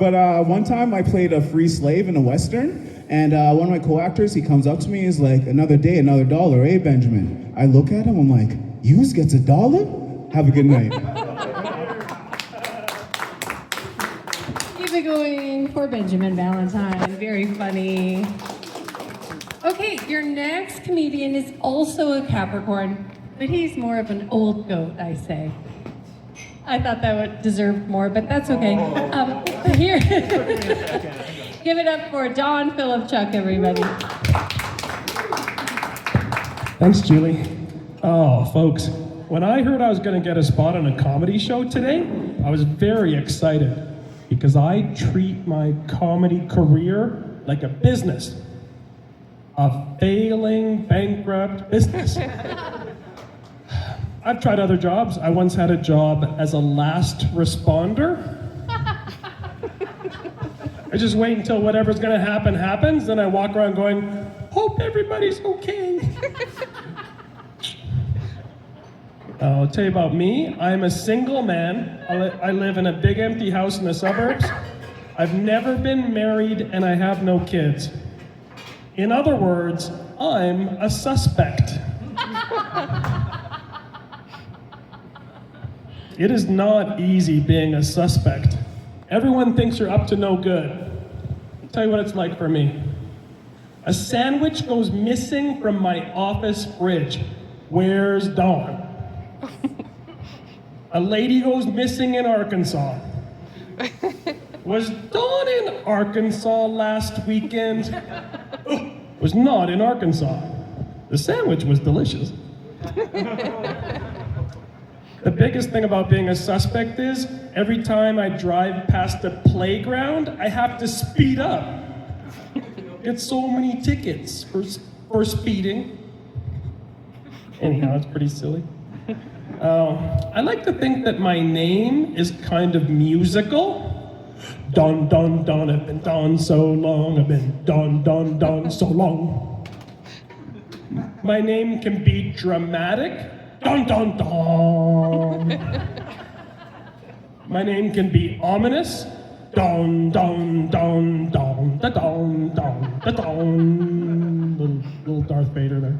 But one time I played a free slave in a Western. And one of my co-actors, he comes up to me, he's like, another day, another dollar, eh, Benjamin? I look at him, I'm like, yours gets $1? Have a good night. Keep it going for Benjamin Valentine. Very funny. Okay, your next comedian is also a Capricorn, but he's more of an old goat, I say. I thought that would deserve more, but that's okay. Here, give it up for Don Philipchuk, everybody. Thanks, Julie. Oh, folks, when I heard I was going to get a spot on a comedy show today, I was very excited because I treat my comedy career like a business, a failing, bankrupt business. I've tried other jobs. I once had a job as a last responder. I just wait until whatever's gonna happen happens, then I walk around going, hope everybody's okay. I'll tell you about me. I'm a single man. I live in a big empty house in the suburbs. I've never been married and I have no kids. In other words, I'm a suspect. It is not easy being a suspect. Everyone thinks you're up to no good. I'll tell you what it's like for me. A sandwich goes missing from my office fridge. Where's Dawn? A lady goes missing in Arkansas. Was Dawn in Arkansas last weekend? Was not in Arkansas. The sandwich was delicious. The biggest thing about being a suspect is every time I drive past a playground, I have to speed up. Get so many tickets for speeding. Anyhow, it's pretty silly. I like to think that my name is kind of musical. Dun, dun, dun, I've been done so long. I've been dun, dun, dun so long. My name can be dramatic. Dun, dun, dun. My name can be ominous. Dun, dun, dun, dun, da, dun, dun, da, dun. Little Darth Vader there.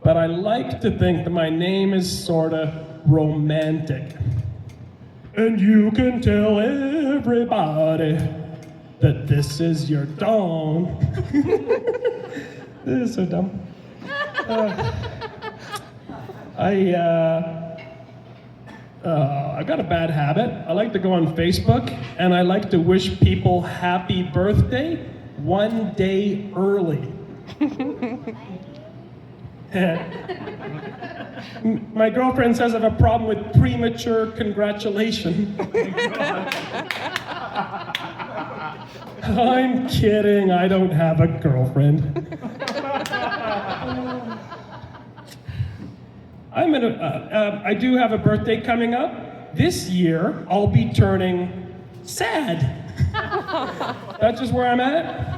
But I like to think that my name is sorta romantic. And you can tell everybody that this is your dawn. This is so dumb. I've got a bad habit. I like to go on Facebook and I like to wish people happy birthday one day early. My girlfriend says I have a problem with premature congratulation. I'm kidding, I don't have a girlfriend. I do have a birthday coming up. This year, I'll be turning sad. That's just where I'm at.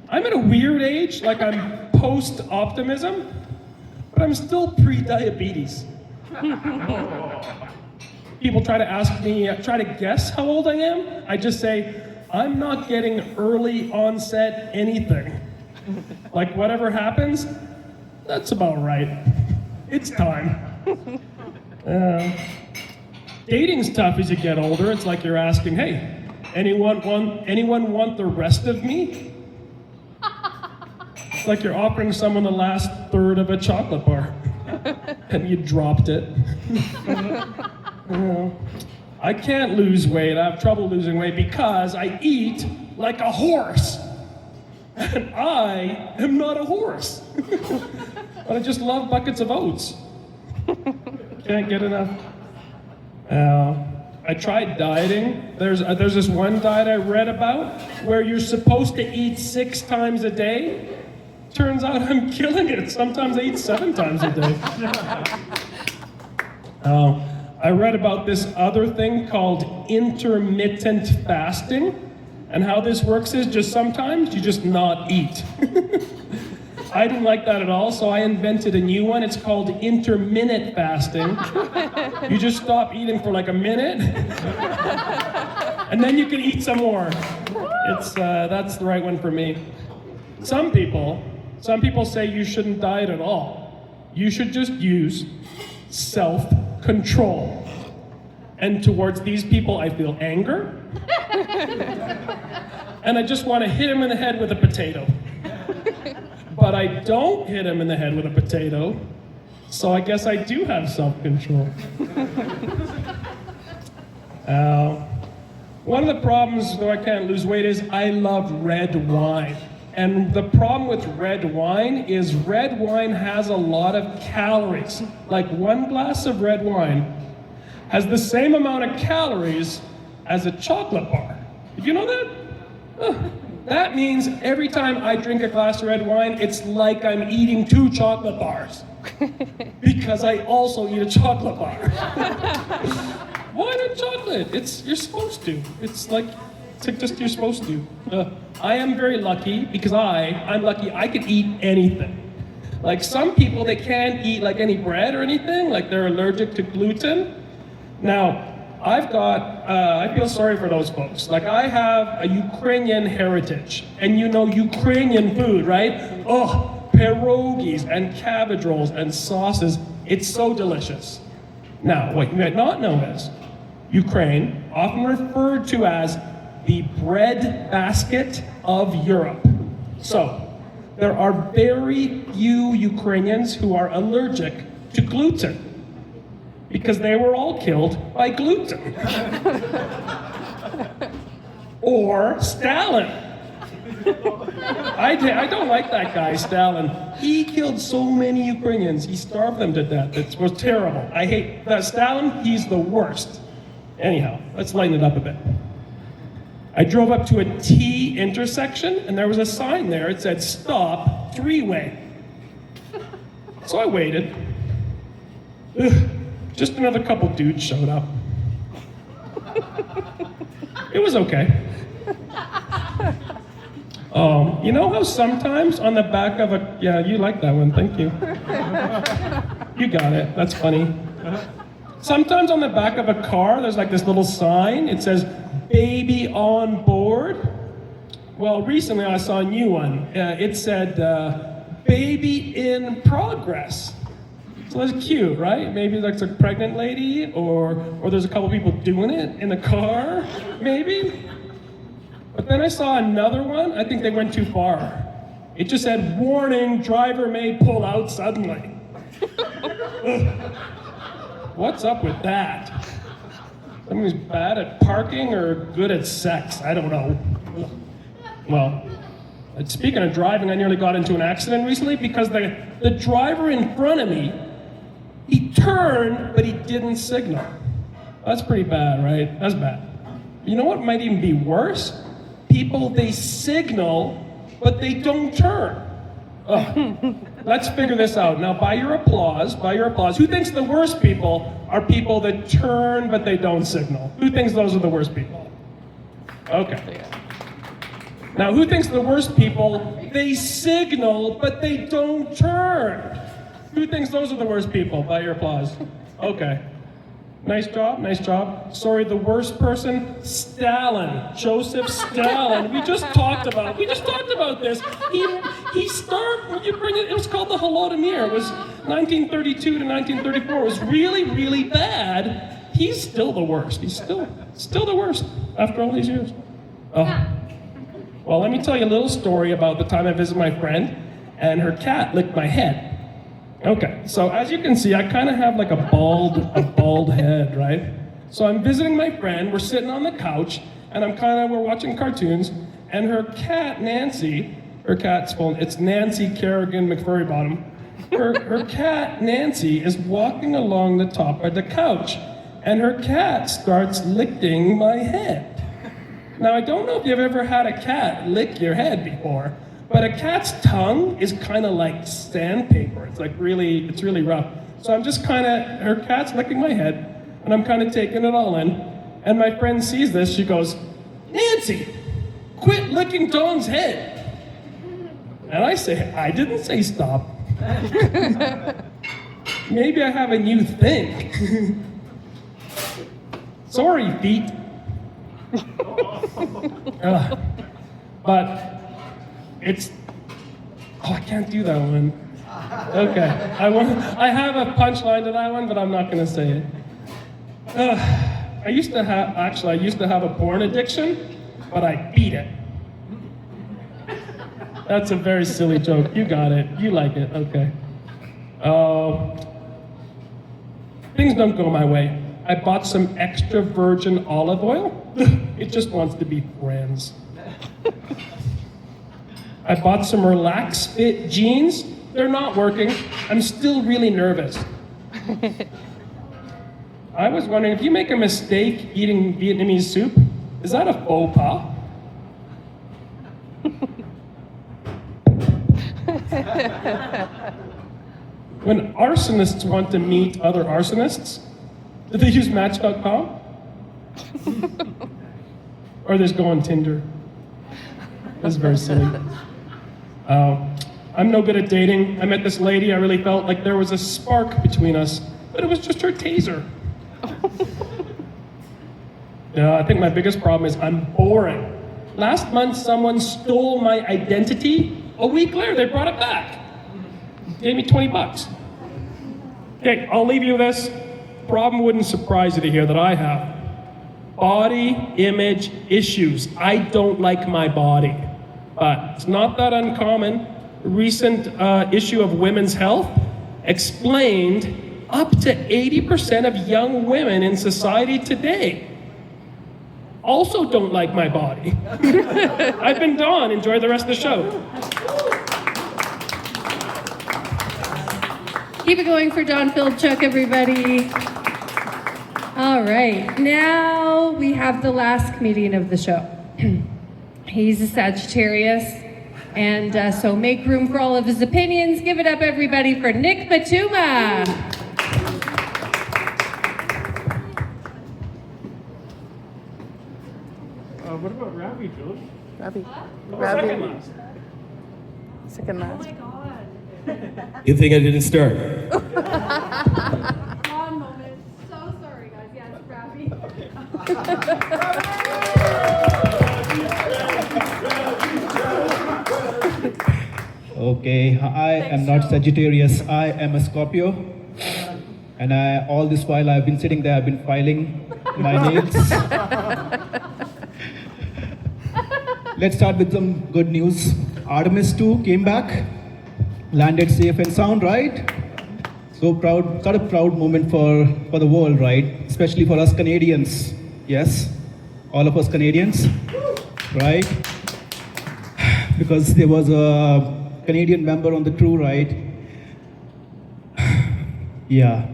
I'm at a weird age, like I'm post-optimism, but I'm still pre-diabetes. People try to guess how old I am. I just say, I'm not getting early onset anything. Like whatever happens, that's about right. It's time. Dating's tough as you get older. It's like you're asking, hey, anyone want the rest of me? It's like you're offering someone the last third of a chocolate bar, and you dropped it. I can't lose weight. I have trouble losing weight because I eat like a horse. And I am not a horse. But I just love buckets of oats. Can't get enough. I tried dieting. There's this one diet I read about where you're supposed to eat 6 times a day. Turns out I'm killing it. Sometimes I eat 7 times a day. I read about this other thing called intermittent fasting. And how this works is just sometimes you just not eat. I didn't like that at all, so I invented a new one. It's called intermittent fasting. You just stop eating for like a minute, and then you can eat some more. That's the right one for me. Some people say you shouldn't diet at all. You should just use self-control. And towards these people, I feel anger. And I just want to hit him in the head with a potato. But I don't hit him in the head with a potato, so I guess I do have self-control. One of the problems, though I can't lose weight, is I love red wine. And the problem with red wine is red wine has a lot of calories. Like 1 glass of red wine has the same amount of calories as a chocolate bar. Did you know that? That means every time I drink a glass of red wine, it's like I'm eating 2 chocolate bars. Because I also eat a chocolate bar. Why not chocolate? You're supposed to. It's like just you're supposed to. I am very lucky because I'm lucky I can eat anything. Like some people, they can't eat like any bread or anything, like they're allergic to gluten. Now, I feel sorry for those folks. Like I have a Ukrainian heritage, and you know Ukrainian food, right? Oh, pierogies and cabbage rolls and sauces. It's so delicious. Now, what you might not know is, Ukraine, often referred to as the bread basket of Europe. So, there are very few Ukrainians who are allergic to gluten, because they were all killed by gluten. Or Stalin. I don't like that guy, Stalin. He killed so many Ukrainians. He starved them to death. It was terrible. I hate that Stalin. He's the worst. Anyhow, let's lighten it up a bit. I drove up to a T intersection, and there was a sign there. It said, "Stop, 3-way." So I waited. Just another couple dudes showed up. It was okay. You know how sometimes on the back of a, yeah, you like that one, thank you. You got it, that's funny. Sometimes on the back of a car, there's like this little sign, it says, baby on board. Well, recently I saw a new one. It said, baby in progress. So that's cute, right? Maybe that's a pregnant lady, or there's a couple people doing it in the car, maybe. But then I saw another one, I think they went too far. It just said, warning, driver may pull out suddenly. What's up with that? Someone who's bad at parking or good at sex, I don't know. Well, speaking of driving, I nearly got into an accident recently because the driver in front of me, he turned, but he didn't signal. That's pretty bad, right? That's bad. You know what might even be worse? People, they signal, but they don't turn. Ugh. Let's figure this out. Now, by your applause, who thinks the worst people are people that turn, but they don't signal? Who thinks those are the worst people? Okay. Now, who thinks the worst people, they signal, but they don't turn? Who thinks those are the worst people? By your applause. Okay. Nice job, nice job. Sorry, the worst person, Stalin, Joseph Stalin. We just talked about this. He started, it was called the Holodomor. It was 1932 to 1934. It was really, really bad. He's still the worst. He's still the worst after all these years. Oh. Well, let me tell you a little story about the time I visited my friend and her cat licked my head. Okay, so as you can see, I kind of have like a bald head, right? So I'm visiting my friend, we're sitting on the couch, and we're watching cartoons, and her cat, Nancy, it's Nancy Kerrigan McFurrybottom. Her cat, Nancy, is walking along the top of the couch, and her cat starts licking my head. Now, I don't know if you've ever had a cat lick your head before, but a cat's tongue is kind of like sandpaper. It's really rough. So I'm just her cat's licking my head, and I'm kind of taking it all in. And my friend sees this, she goes, Nancy, quit licking Dawn's head. And I say, I didn't say stop. Maybe I have a new thing. Sorry, feet. But I can't do that one. Okay, I have a punchline to that one, but I'm not gonna say it. I used to have a porn addiction, but I beat it. That's a very silly joke. You got it. You like it. Okay. Things don't go my way. I bought some extra virgin olive oil. It just wants to be friends. I bought some Relax Fit jeans. They're not working. I'm still really nervous. I was wondering, if you make a mistake eating Vietnamese soup, is that a faux pas? When arsonists want to meet other arsonists, do they use Match.com? Or they just go on Tinder? That's very silly. I'm no good at dating. I met this lady, I really felt like there was a spark between us, but it was just her taser. I think my biggest problem is I'm boring. Last month, someone stole my identity. A week later, they brought it back. Gave me $20. Okay, I'll leave you with this. Problem wouldn't surprise you to hear that I have. Body image issues. I don't like my body. But it's not that uncommon. A recent issue of Women's Health explained up to 80% of young women in society today also don't like my body. I've been Dawn. Enjoy the rest of the show. Keep it going for Don Philchuk, everybody. All right, now we have the last comedian of the show. He's a Sagittarius, and so make room for all of his opinions. Give it up, everybody, for Nick Batuma. What about Ravi, Julie? Ravi. Second Ravi. last. Second Oh last. my god. You think I didn't start? One moment. So sorry, guys. Yeah, it's Ravi. Okay, I am not Sagittarius. I am a Scorpio. And all this while I've been sitting there, I've been filing my nails. Let's start with some good news. Artemis 2 came back, landed safe and sound, right? So proud, sort of proud moment for the world, right? Especially for us Canadians. Yes, all of us Canadians, right? Because there was a Canadian member on the crew, right? Yeah,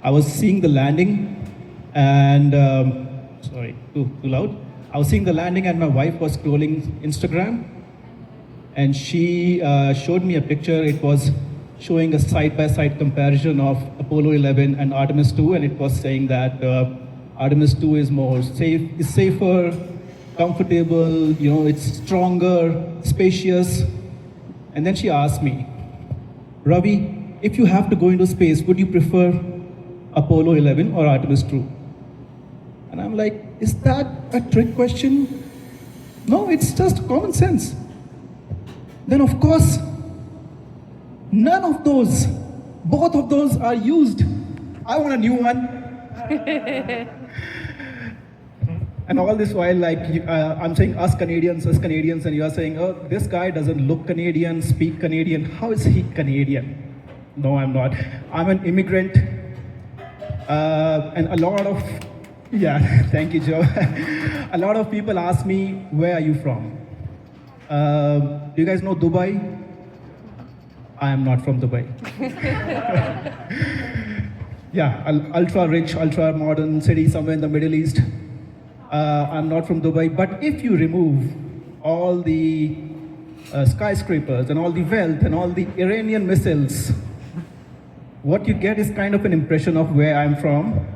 I was seeing the landing and, sorry, too loud. I was seeing the landing and my wife was scrolling Instagram and she showed me a picture. It was showing a side-by-side comparison of Apollo 11 and Artemis 2, and it was saying that Artemis 2 is more safe, is safer, comfortable, you know, it's stronger, spacious. And then she asked me, Ravi, if you have to go into space, would you prefer Apollo 11 or Artemis 2? And I'm like, is that a trick question? No, it's just common sense. Then of course, none of those, both of those are used. I want a new one. And all this while, like, I'm saying us Canadians, and you are saying, oh, this guy doesn't look Canadian, speak Canadian. How is he Canadian? No, I'm not. I'm an immigrant. And a lot of, yeah, thank you, Joe. A lot of people ask me, where are you from? Do you guys know Dubai? I am not from Dubai. Yeah, ultra rich, ultra modern city somewhere in the Middle East. I'm not from Dubai, but if you remove all the skyscrapers and all the wealth and all the Iranian missiles, what you get is kind of an impression of where I'm from.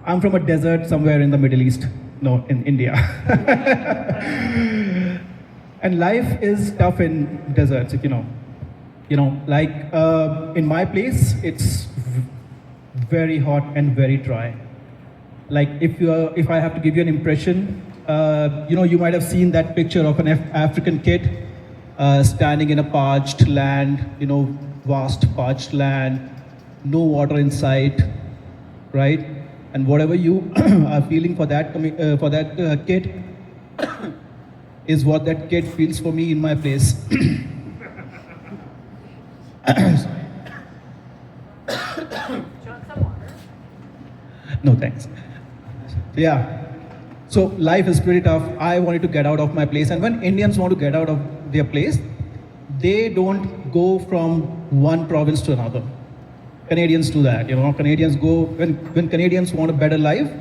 I'm from a desert somewhere in the Middle East, no, in India. And life is tough in deserts, if you know. You know, like in my place, it's very hot and very dry. Like if I have to give you an impression, you know, you might have seen that picture of an African kid standing in a parched land, you know, vast parched land, no water in sight, right? And whatever you are feeling for that kid is what that kid feels for me in my place. No, thanks. Yeah. So life is pretty tough. I wanted to get out of my place. And when Indians want to get out of their place, they don't go from one province to another. Canadians do that. You know, Canadians go, when Canadians want a better life,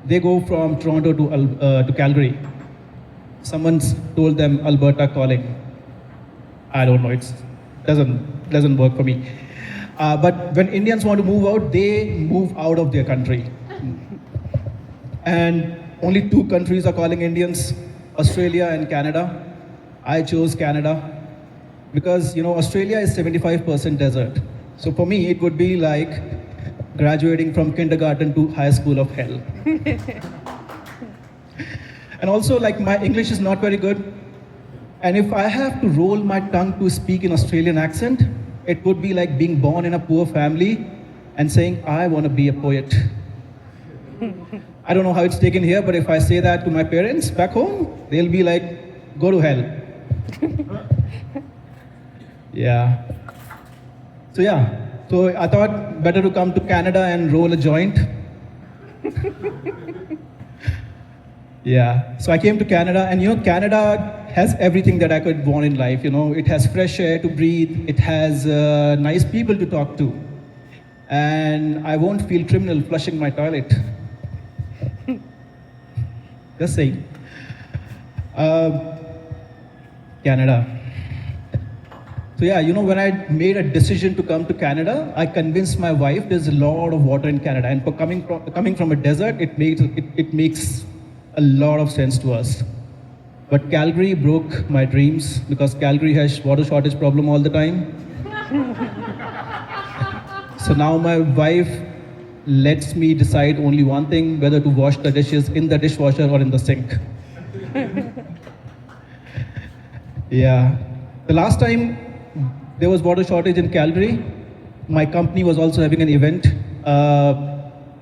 they go from Toronto to Calgary. Someone's told them Alberta calling. I don't know, it doesn't work for me. But when Indians want to move out, they move out of their country. And only two countries are calling Indians, Australia and Canada. I chose Canada because, you know, Australia is 75% desert. So for me, it would be like graduating from kindergarten to high school of hell. And also, like, my English is not very good. And if I have to roll my tongue to speak in Australian accent, it would be like being born in a poor family and saying, I want to be a poet. I don't know how it's taken here, but if I say that to my parents back home, they'll be like, go to hell. Yeah. So I thought better to come to Canada and roll a joint. Yeah, so I came to Canada, and you know, Canada has everything that I could want in life. You know, it has fresh air to breathe, it has nice people to talk to, and I won't feel criminal flushing my toilet. Just saying. Canada. So yeah, you know, when I made a decision to come to Canada, I convinced my wife there's a lot of water in Canada, and for coming from a desert, it makes a lot of sense to us. But Calgary broke my dreams because Calgary has water shortage problem all the time. So now my wife lets me decide only one thing, whether to wash the dishes in the dishwasher or in the sink. Yeah. The last time there was water shortage in Calgary, my company was also having an event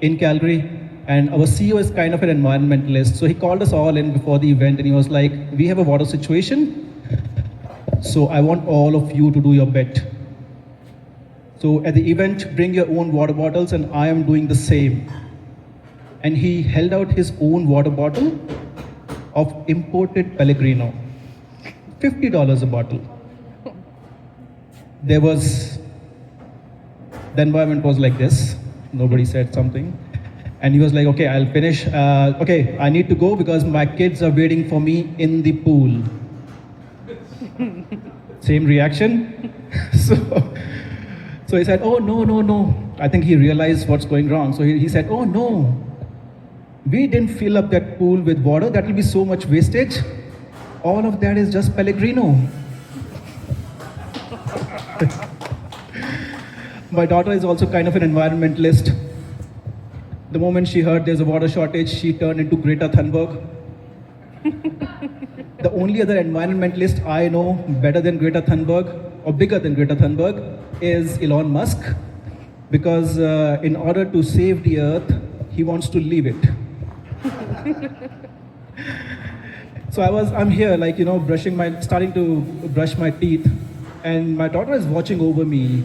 in Calgary, and our CEO is kind of an environmentalist. So he called us all in before the event and he was like, we have a water situation, so I want all of you to do your bit. So at the event, bring your own water bottles, and I am doing the same. And he held out his own water bottle of imported Pellegrino, $50 a bottle. The environment was like this. Nobody said something. And he was like, okay, I'll finish. Okay, I need to go because my kids are waiting for me in the pool. Same reaction. So he said, oh, no. I think he realized what's going wrong. So he said, oh, no. We didn't fill up that pool with water. That will be so much wastage. All of that is just Pellegrino. My daughter is also kind of an environmentalist. The moment she heard there's a water shortage, she turned into Greta Thunberg. The only other environmentalist I know better than Greta Thunberg, or bigger than Greta Thunberg, is Elon Musk. Because in order to save the earth, he wants to leave it. So I'm here, starting to brush my teeth, and my daughter is watching over me.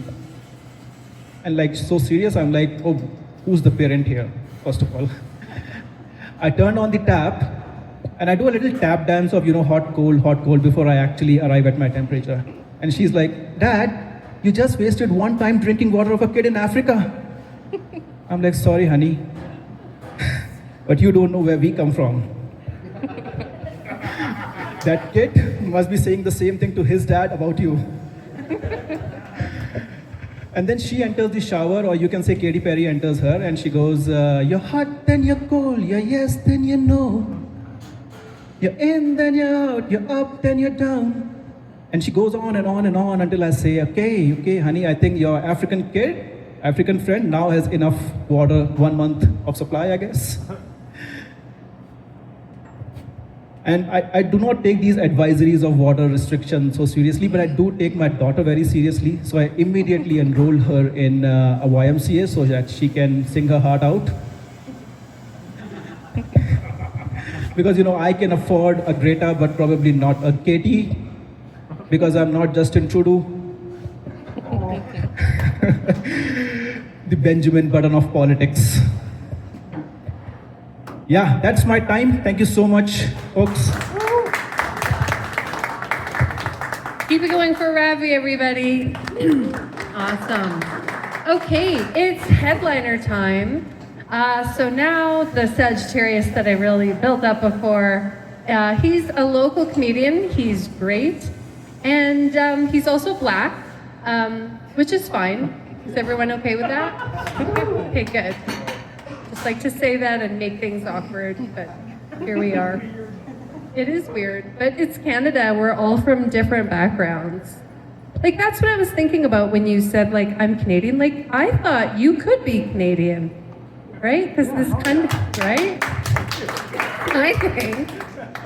And so serious, I'm like, oh, who's the parent here, first of all? I turn on the tap, and I do a little tap dance of, hot, cold, before I actually arrive at my temperature. And she's like, Dad, you just wasted one time drinking water of a kid in Africa. I'm like, sorry, honey, but you don't know where we come from. That kid must be saying the same thing to his dad about you. And then she enters the shower, or you can say Katy Perry enters her, and she goes, you're hot, then you're cold, you're yes, then you're no. You're in, then you're out, you're up, then you're down. And she goes on and on and on until I say, okay, honey, I think your African friend now has enough water, 1 month of supply, I guess. And I do not take these advisories of water restriction so seriously, but I do take my daughter very seriously. So I immediately enrolled her in a YMCA so that she can sing her heart out. Because, I can afford a Greta, but probably not a Katie, because I'm not Justin Trudeau. The Benjamin Button of politics. Yeah, that's my time. Thank you so much, folks. Keep it going for Ravi, everybody. Awesome. Okay, it's headliner time. So now the Sagittarius that I really built up before, he's a local comedian. He's great. And he's also black, which is fine. Is everyone okay with that? Okay, good. Just like to say that and make things awkward, but here we are. It is weird, but it's Canada. We're all from different backgrounds. That's what I was thinking about when you said, I'm Canadian. I thought you could be Canadian, right? Because this country, right? I think.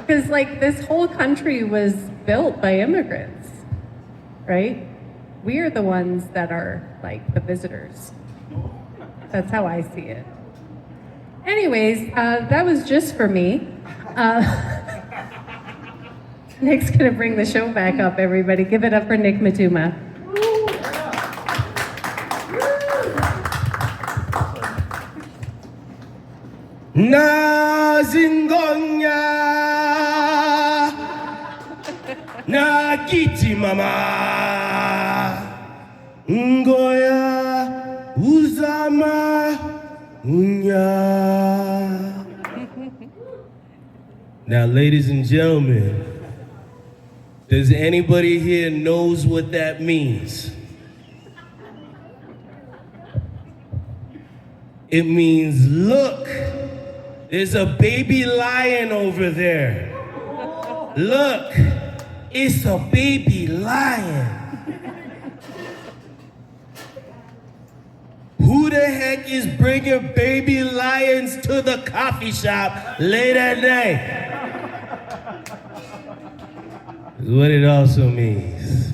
Because, this whole country was built by immigrants, right? We are the ones that are, the visitors. That's how I see it. Anyways, that was just for me. Nick's gonna bring the show back up, everybody. Give it up for Nick Matuma. Na zingonya na kiti mama ngoya uzama unya. Now, ladies and gentlemen, does anybody here knows what that means? It means, look, there's a baby lion over there. Look, it's a baby lion. Who the heck is bringing baby lions to the coffee shop late at night? What it also means.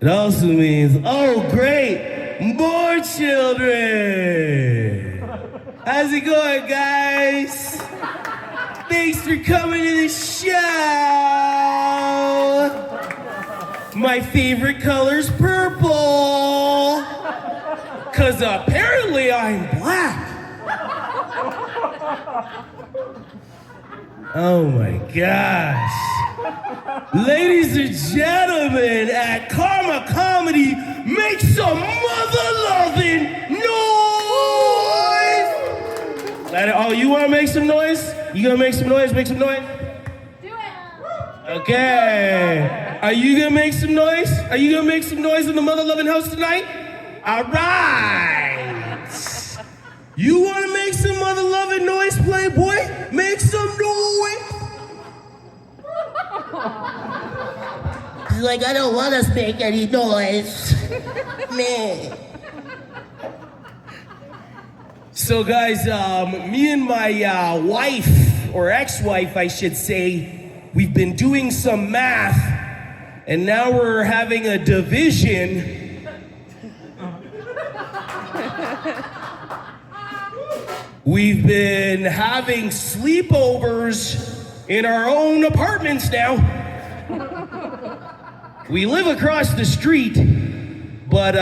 It also means, oh great, more children. How's it going, guys? Thanks for coming to the show. My favorite color's purple. Cause apparently I'm black. Oh my gosh. Ladies and gentlemen, at Karma Comedy, make some mother-loving noise! Oh, you wanna make some noise? You gonna make some noise? Make some noise? Do it. Okay. Are you gonna make some noise? Are you gonna make some noise in the mother-loving house tonight? All right. You want to make some mother-loving noise, Playboy? Make some noise. He's like, I don't want to make any noise. Man. So, guys, me and my wife, or ex-wife, I should say, we've been doing some math, and now we're having a division. We've been having sleepovers in our own apartments now. We live across the street, but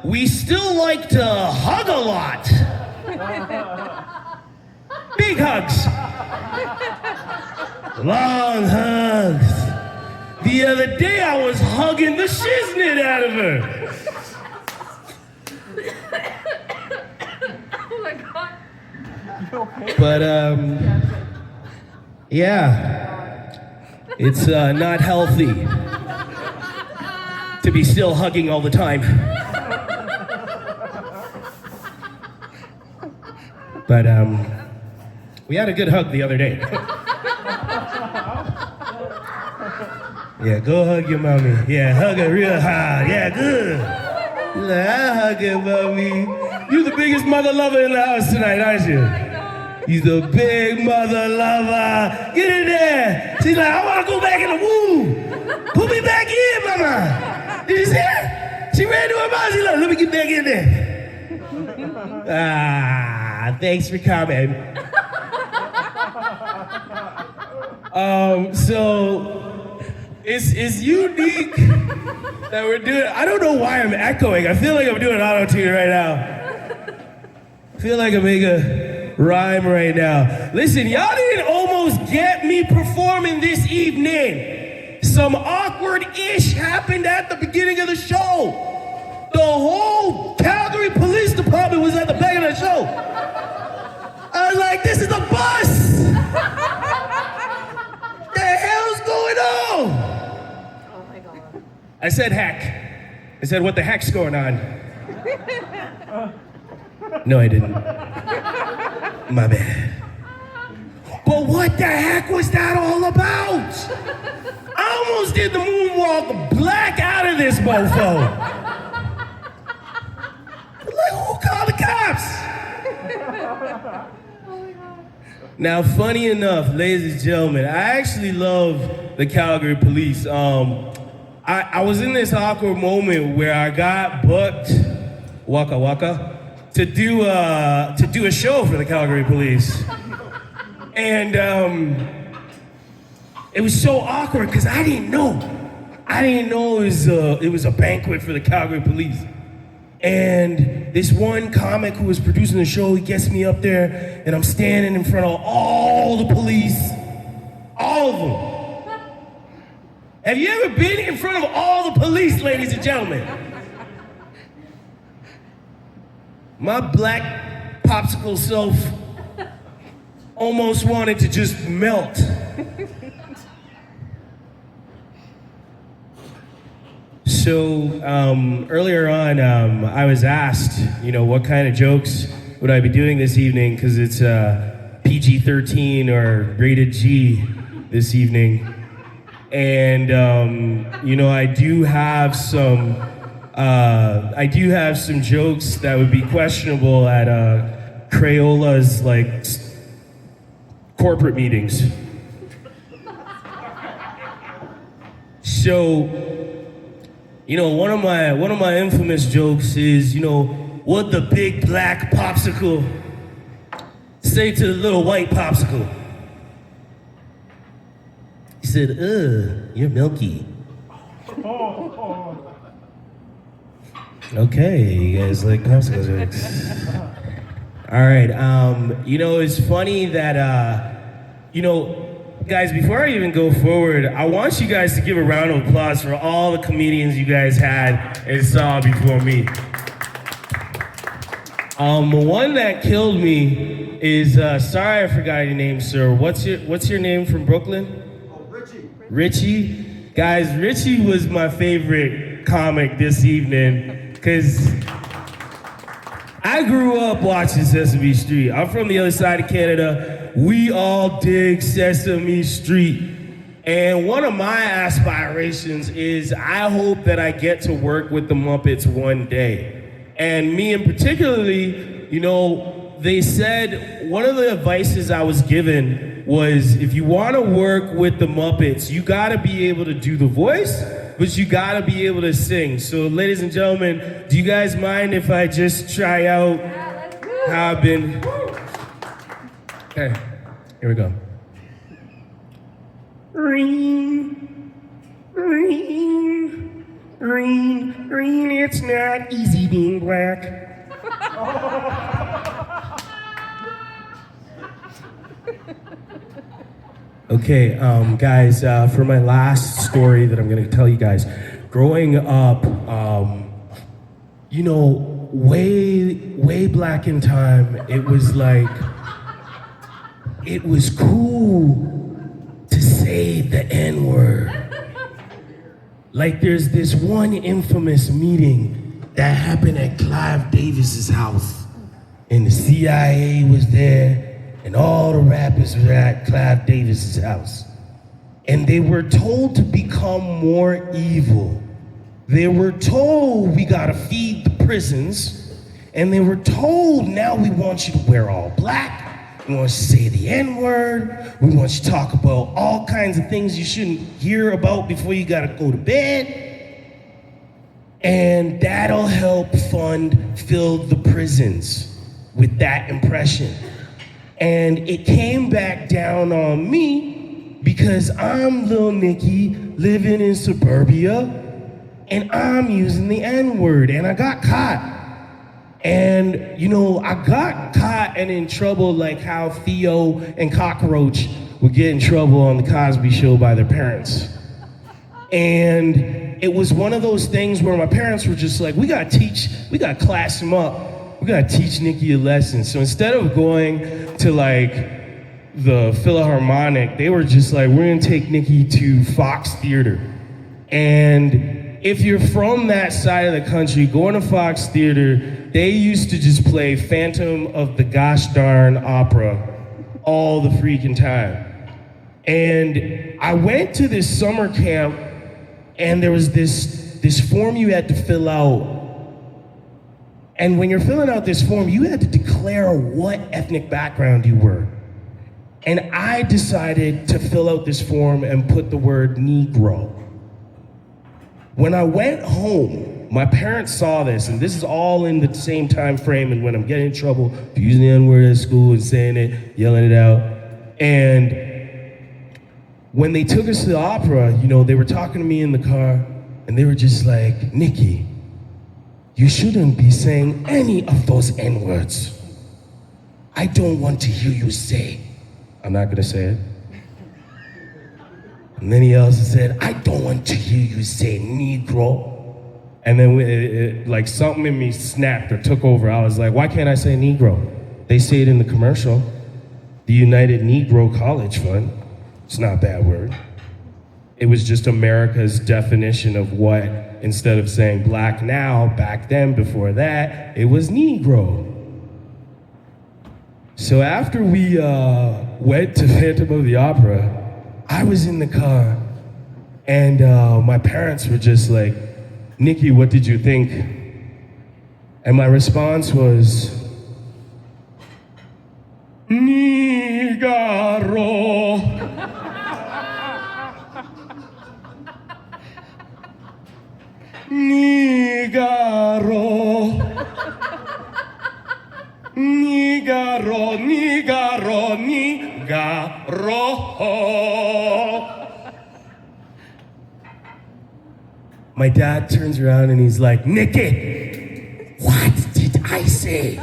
we still like to hug a lot. Big hugs. Long hugs. The other day I was hugging the shiznit out of her. But yeah, it's not healthy to be still hugging all the time. But we had a good hug the other day. Yeah, go hug your mommy. Yeah, hug her real hard. Yeah, good. You're like, I hug her, mommy. You're the biggest mother lover in the house tonight, aren't you? He's a big mother lover. Get in there. She's like, I want to go back in the womb. Put me back in, mama. Did you see her? She ran to her mom. She's like, let me get back in there. Ah, thanks for coming. So it's unique that we're doing. I don't know why I'm echoing. I feel like I'm doing auto-tune right now. I feel like I'm making a rhyme right now. Listen, y'all didn't almost get me performing this evening. Some awkward-ish happened at the beginning of the show. The whole Calgary Police Department was at the back of the show. I was like, this is a bus! What the hell's going on? Oh my God. I said heck. I said, what the heck's going on? No, I didn't. My bad. But what the heck was that all about? I almost did the moonwalk black out of this mofo. Like, who called the cops? Now, funny enough, ladies and gentlemen, I actually love the Calgary Police. I was in this awkward moment where I got booked, Waka Waka, to do a show for the Calgary Police. And it was so awkward because I didn't know it was a banquet for the Calgary Police. And this one comic who was producing the show, he gets me up there, and I'm standing in front of all the police, all of them. Have you ever been in front of all the police, ladies and gentlemen? My black popsicle self almost wanted to just melt. So earlier on, I was asked, what kind of jokes would I be doing this evening? Because it's PG-13 or rated G this evening. And, I do have some jokes that would be questionable at Crayola's, corporate meetings. So, one of my infamous jokes is, what the big black popsicle say to the little white popsicle? He said, you're milky. Okay, you guys like popsicle jokes. All right, it's funny that, guys, before I even go forward, I want you guys to give a round of applause for all the comedians you guys had and saw before me. The one that killed me is, sorry I forgot your name, sir. What's your name from Brooklyn? Oh, Richie. Richie? Guys, Richie was my favorite comic this evening, because I grew up watching Sesame Street. I'm from the other side of Canada. We all dig Sesame Street. And one of my aspirations is I hope that I get to work with the Muppets one day. And me in particularly, they said one of the advices I was given was if you want to work with the Muppets, you got to be able to do the voice, but you got to be able to sing. So ladies and gentlemen, do you guys mind if I just try out how I've been? Okay, here we go. Green, green, green, green, it's not easy being black. Okay, guys, for my last story that I'm gonna tell you guys, growing up, way back in time, it was cool to say the N-word. There's this one infamous meeting that happened at Clive Davis's house, and the CIA was there, and all the rappers were at Clive Davis's house. And they were told to become more evil. They were told we gotta feed the prisons, and they were told now we want you to wear all black, we want you to say the N-word, we want you to talk about all kinds of things you shouldn't hear about before you gotta go to bed. And that'll help fill the prisons with that impression. And it came back down on me because I'm Lil Nicky living in suburbia and I'm using the N-word and I got caught. And, I got caught and in trouble like how Theo and Cockroach would get in trouble on the Cosby Show by their parents. And it was one of those things where my parents were just like, we gotta class him up. We gotta teach Nicky a lesson. So instead of going to the Philharmonic, they were just like, we're gonna take Nicky to Fox Theater. And if you're from that side of the country, going to Fox Theater, they used to just play Phantom of the Gosh Darn Opera all the freaking time. And I went to this summer camp and there was this form you had to fill out. And when you're filling out this form, you had to declare what ethnic background you were. And I decided to fill out this form and put the word Negro. When I went home, my parents saw this, and this is all in the same time frame, and when I'm getting in trouble for using the N-word at school and saying it, yelling it out. And when they took us to the opera, they were talking to me in the car, and they were just like, Nicky, you shouldn't be saying any of those N-words. I don't want to hear you say. I'm not gonna say it. And then he also said, I don't want to hear you say Negro. And then something in me snapped or took over. I was like, why can't I say Negro? They say it in the commercial. The United Negro College Fund. It's not a bad word. It was just America's definition of what, instead of saying black now, back then, before that, it was Negro. So after we went to Phantom of the Opera, I I was in the car, and my parents were just like, Nikki, what did you think? And my response was, Nigaro. Nigaro. Nigaro, Nigaro, Nigaro. My dad turns around and he's like, Nikki, what did I say?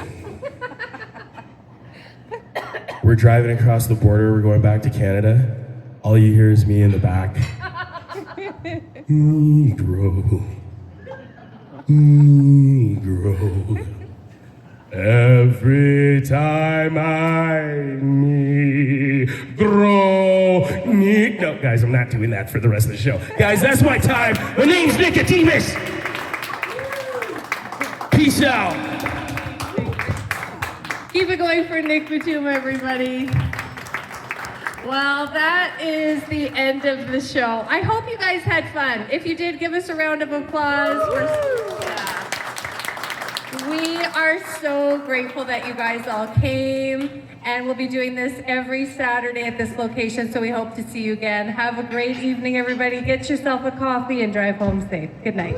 We're driving across the border, we're going back to Canada. All you hear is me in the back. Negro. Negro. Every time I grow. No, guys, I'm not doing that for the rest of the show. Guys, that's my time. My name's Nicodemus. Peace out. Keep it going for Nick Batum, everybody. Well, that is the end of the show. I hope you guys had fun. If you did, give us a round of applause. We are so grateful that you guys all came, and we'll be doing this every Saturday at this location, so we hope to see you again. Have a great evening, everybody. Get yourself a coffee and drive home safe. Good night.